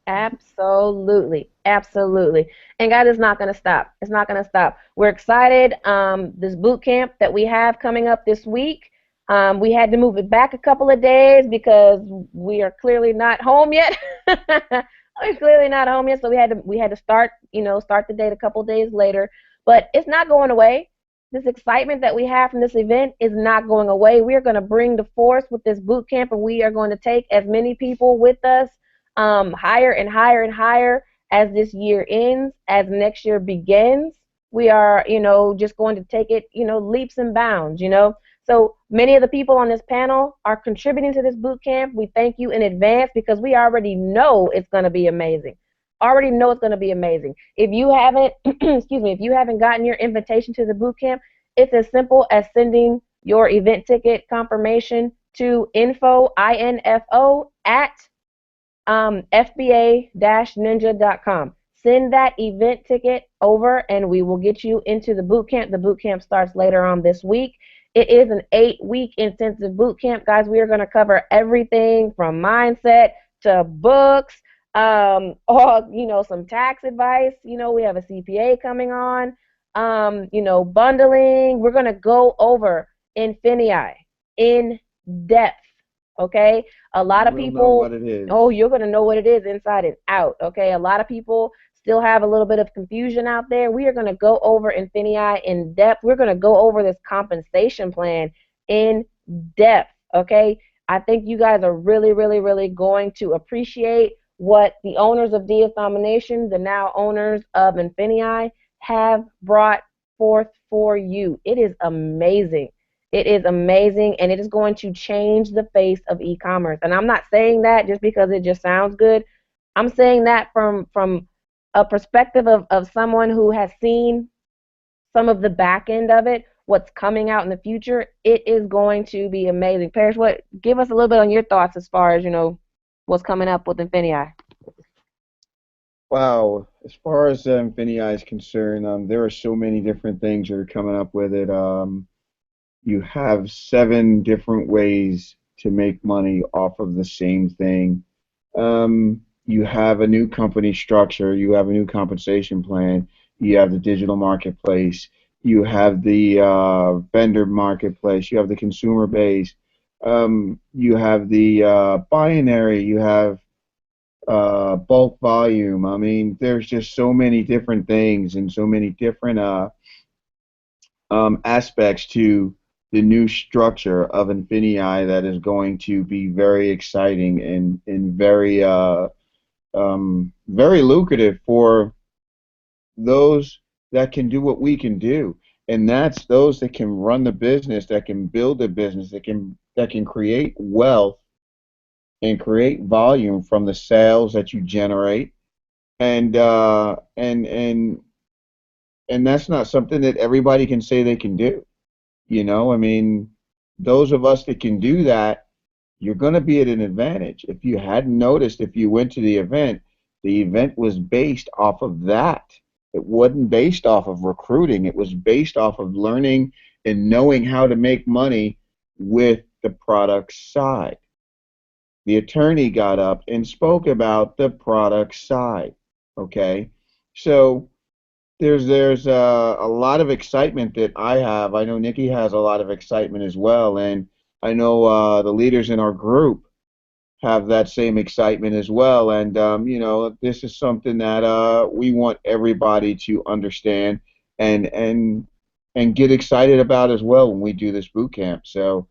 Absolutely. Absolutely. And God, it's not going to stop. It's not going to stop. We're excited. This boot camp that we have coming up this week, we had to move it back a couple of days because we are clearly not home yet. We're clearly not home yet, so we had to start the date a couple of days later. But it's not going away. This excitement that we have from this event is not going away. We are going to bring the force with this boot camp, and we are going to take as many people with us higher and higher and higher as this year ends, as next year begins. We are, just going to take it, leaps and bounds, So many of the people on this panel are contributing to this boot camp. We thank you in advance because we already know it's going to be amazing. Already know it's going to be amazing. If you haven't, if you haven't gotten your invitation to the boot camp, it's as simple as sending your event ticket confirmation to info at fba-ninja.com. Send that event ticket over and we will get you into the boot camp. The boot camp starts later on this week. It is an 8-week intensive boot camp. Guys, we are going to cover everything from mindset to books, some tax advice. We have a CPA coming on, bundling. We're going to go over INFINII in depth. Okay, a lot of people know what it is. Oh, you're going to know what it is inside and out. Okay, a lot of people still have a little bit of confusion out there. We are going to go over INFINII in depth. We're going to go over this compensation plan in depth. Okay, I think you guys are really, really, really going to appreciate what the owners of DS Domination, the now owners of INFINII, have brought forth for you. It is amazing. It is amazing, and it is going to change the face of e-commerce. And I'm not saying that just because it just sounds good. I'm saying that from a perspective of someone who has seen some of the back end of it, what's coming out in the future. It is going to be amazing. Parrish, give us a little bit on your thoughts as far as, what's coming up with INFINII. Wow, as far as INFINII is concerned, there are so many different things that are coming up with it. You have 7 different ways to make money off of the same thing. You have a new company structure. You have a new compensation plan. You have the digital marketplace. You have the vendor marketplace. You have the consumer base. You have the binary. You have bulk volume. I mean, there's just so many different things and so many different aspects to the new structure of INFINII that is going to be very exciting and very very lucrative for those that can do what we can do, and that's those that can run the business, that can build a business, that can create wealth and create volume from the sales that you generate, and that's not something that everybody can say they can do. I mean, those of us that can do that, you're going to be at an advantage. If you hadn't noticed, if you went to the event was based off of that. It wasn't based off of recruiting. It was based off of learning and knowing how to make money with the product side. The attorney got up and spoke about the product side. Okay? So there's a lot of excitement that I have. I know Nikki has a lot of excitement as well, and I know the leaders in our group have that same excitement as well. And you know, this is something that we want everybody to understand and get excited about as well when we do this boot camp. So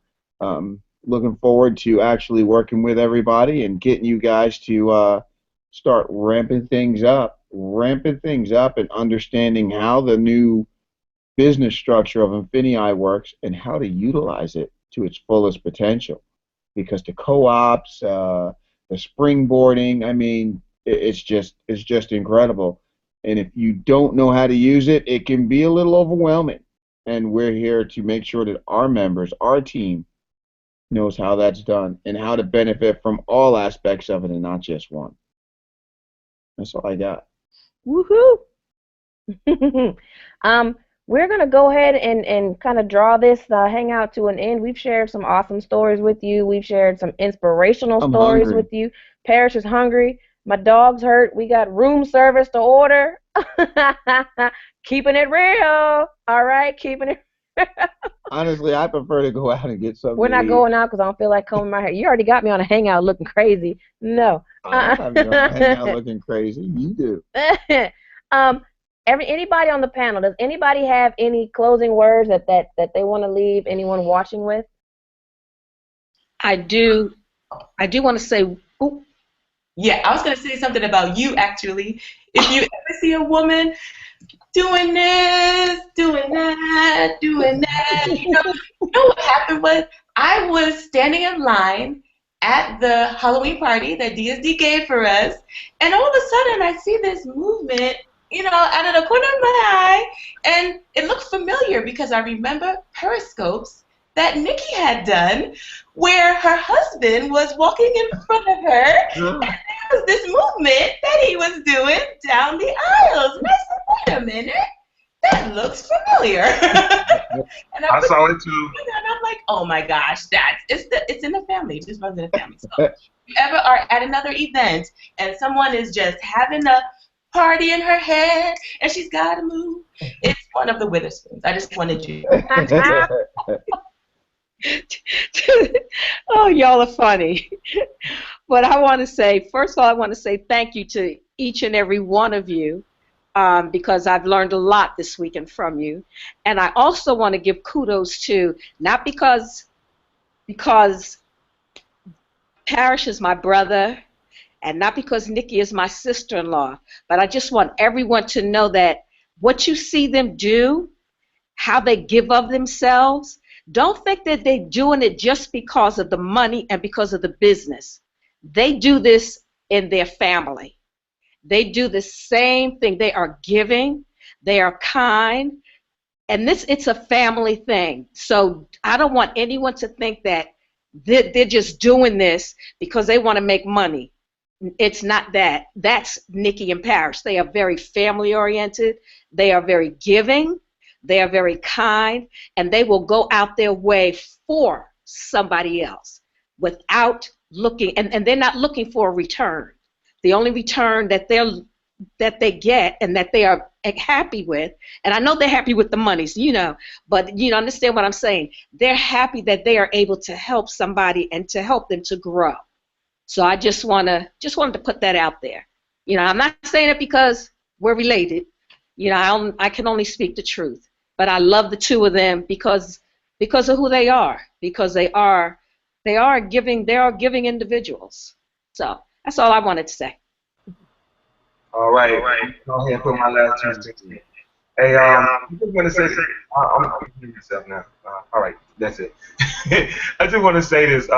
looking forward to actually working with everybody and getting you guys to start ramping things up and understanding how the new business structure of INFINII works and how to utilize it to its fullest potential. Because the co-ops, the springboarding, I mean, it's just incredible. And if you don't know how to use it, it can be a little overwhelming. And we're here to make sure that our members, our team, knows how that's done and how to benefit from all aspects of it and not just one. That's all I got. Woohoo! We're going to go ahead and kind of draw this hangout to an end. We've shared some awesome stories with you. We've shared some inspirational I'm stories hungry. with you. Parrish is hungry. My dog's hurt. We got room service to order. Keeping it real. All right, keeping it real. Honestly, I prefer to go out and get something We're to not eat. going out because I don't feel like combing my hair. You already got me on a hangout looking crazy. No. I don't have you on the hangout looking crazy. You do. Anybody on the panel, does anybody have any closing words that they want to leave anyone watching with? I do want to say, ooh, Yeah, I was going to say something about you, actually. If you ever see a woman doing this, doing that, you know what happened was I was standing in line at the Halloween party that DSD gave for us, and all of a sudden I see this movement, you know, out of the corner of my eye, and it looked familiar because I remember periscopes that Nikki had done where her husband was walking in front of her, and there was this movement that he was doing down the aisles. And I said, wait a minute, that looks familiar. And I saw it too. And I'm like, oh my gosh, it's in the family. It just runs in the family. So if you ever are at another event and someone is just having a party in her head and she's got to move, it's one of the Witherspoons. I just wanted you. oh, y'all are funny. But I want to say, first of all, I want to say thank you to each and every one of you because I've learned a lot this weekend from you. And I also want to give kudos to, not because Parrish is my brother and not because Nikki is my sister-in-law, but I just want everyone to know that what you see them do, how they give of themselves, don't think that they're doing it just because of the money and because of the business. They do this in their family. They do the same thing. They are giving. They are kind. And it's a family thing. So I don't want anyone to think that they're just doing this because they want to make money. It's not that. That's Nikki and Parrish. They are very family-oriented. They are very giving. They are very kind, and they will go out their way for somebody else without looking, and they're not looking for a return. The only return that they get and that they are happy with, and I know they're happy with the money, so, you know, but you understand what I'm saying. They're happy that they are able to help somebody and to help them to grow. So I just wanted to put that out there. You know, I'm not saying it because we're related. You know, I can only speak the truth. But I love the two of them because of who they are. Because they are giving individuals. So that's all I wanted to say. All right. Go ahead and put my last 2 cents in. Hey, I just want to say, I'm hearing myself now. All right, that's it. I just want to say this.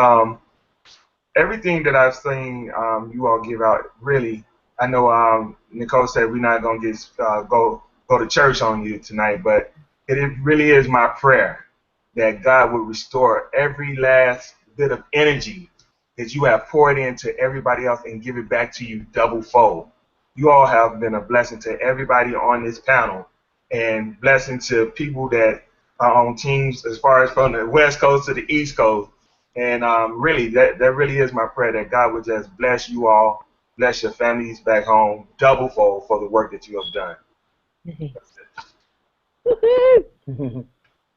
Everything that I've seen you all give out, really, I know Nicole said we're not going to get go to church on you tonight, but it really is my prayer that God will restore every last bit of energy that you have poured into everybody else and give it back to you double fold. You all have been a blessing to everybody on this panel and blessing to people that are on teams as far as from the West Coast to the East Coast. And really, that really is my prayer that God would just bless you all, bless your families back home double fold for the work that you have done.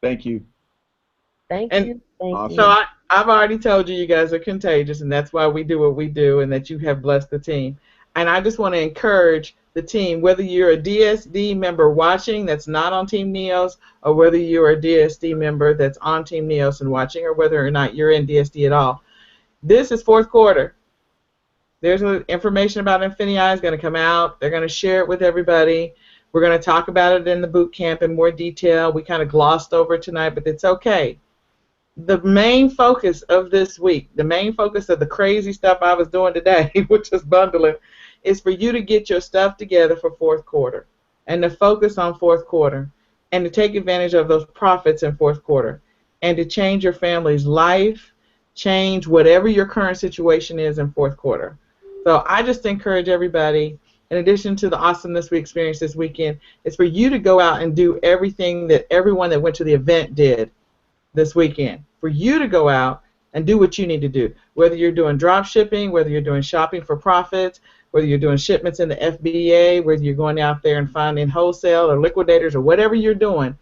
Thank you. Thank And you. Thank awesome. you. So I've already told you guys are contagious, and that's why we do what we do, and that you have blessed the team. And I just want to encourage the team, whether you're a DSD member watching that's not on Team NEOS, or whether you're a DSD member that's on Team NEOS and watching, or whether or not you're in DSD at all. This is fourth quarter. There's information about INFINII is going to come out. They're going to share it with everybody. We're going to talk about it in the boot camp in more detail. We kind of glossed over it tonight, but it's okay. The main focus of this week, the main focus of the crazy stuff I was doing today, which is bundling, is for you to get your stuff together for fourth quarter and to focus on fourth quarter and to take advantage of those profits in fourth quarter and to change your family's life, change whatever your current situation is in fourth quarter. So I just encourage everybody, in addition to the awesomeness we experienced this weekend, is for you to go out and do everything that everyone that went to the event did this weekend. For you to go out and do what you need to do, whether you're doing drop shipping, whether you're doing shopping for profits, whether you're doing shipments in the FBA, whether you're going out there and finding wholesale or liquidators or whatever you're doing,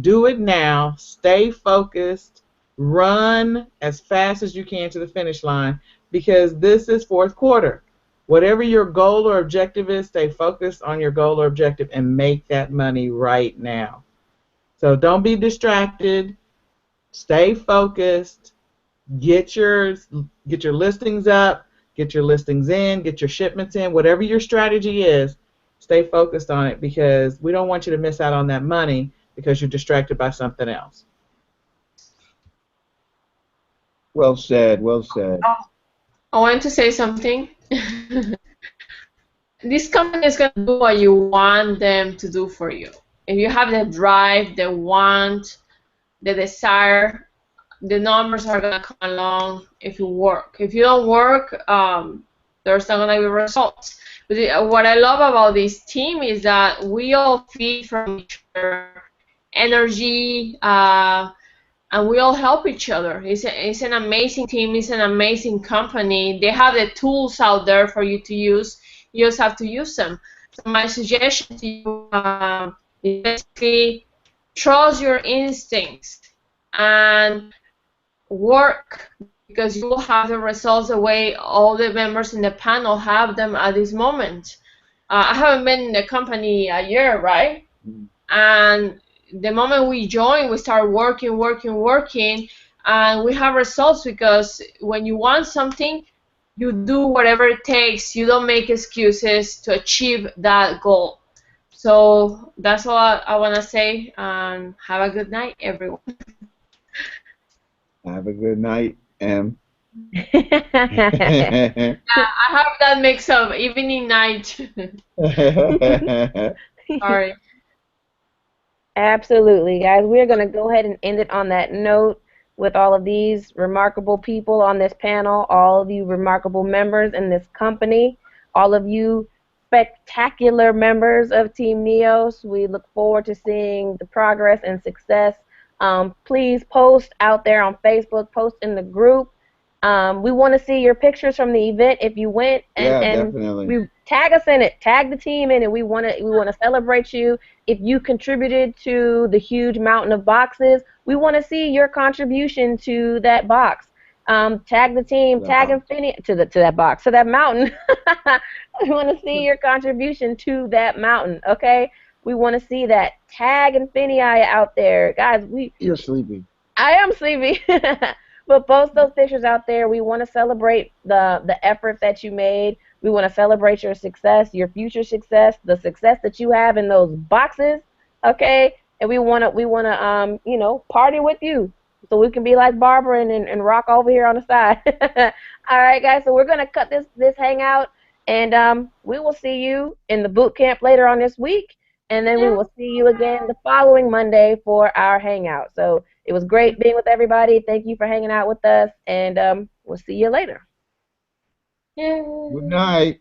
do it now. Stay focused. Run as fast as you can to the finish line, because this is fourth quarter. Whatever your goal or objective is, stay focused on your goal or objective and make that money right now. So don't be distracted. Stay focused. Get your listings up. Get your listings in. Get your shipments in. Whatever your strategy is, stay focused on it, because we don't want you to miss out on that money because you're distracted by something else. Well said. Well said. I want to say something. This company is going to do what you want them to do for you. If you have the drive, the want, the desire, the numbers are going to come along if you work. If you don't work, there's not going to be results. But what I love about this team is that we all feed from each other energy, and we all help each other. It's an amazing team. It's an amazing company. They have the tools out there for you to use. You just have to use them. So my suggestion to you is basically trust your instincts and work, because you will have the results the way all the members in the panel have them at this moment. I haven't been in the company a year, right? And the moment we join, we start working, and we have results, because when you want something, you do whatever it takes. You don't make excuses to achieve that goal. So that's all I want to say, and have a good night, everyone. Have a good night, Em. Yeah, I have that mix of evening, night. Sorry. Absolutely, guys. We're going to go ahead and end it on that note with all of these remarkable people on this panel, all of you remarkable members in this company, all of you spectacular members of Team NEOS. We look forward to seeing the progress and success. Please post out there on Facebook, post in the group. We want to see your pictures from the event if you went, and definitely. Tag us in it, tag the team in it. We want to celebrate you if you contributed to the huge mountain of boxes. We want to see your contribution to that box. Tag the team, tag INFINII to that box, to that mountain. We want to see your contribution to that mountain. Okay, we want to see that. Tag INFINII out there, guys. You're sleepy. I am sleepy. But post those pictures out there. We want to celebrate the effort that you made. We want to celebrate your success, your future success, the success that you have in those boxes, okay? And we want to party with you, so we can be like Barbara and rock over here on the side. All right, guys. So we're gonna cut this hangout, and we will see you in the boot camp later on this week, and then we will see you again the following Monday for our hangout. So it was great being with everybody. Thank you for hanging out with us, and we'll see you later. Good night.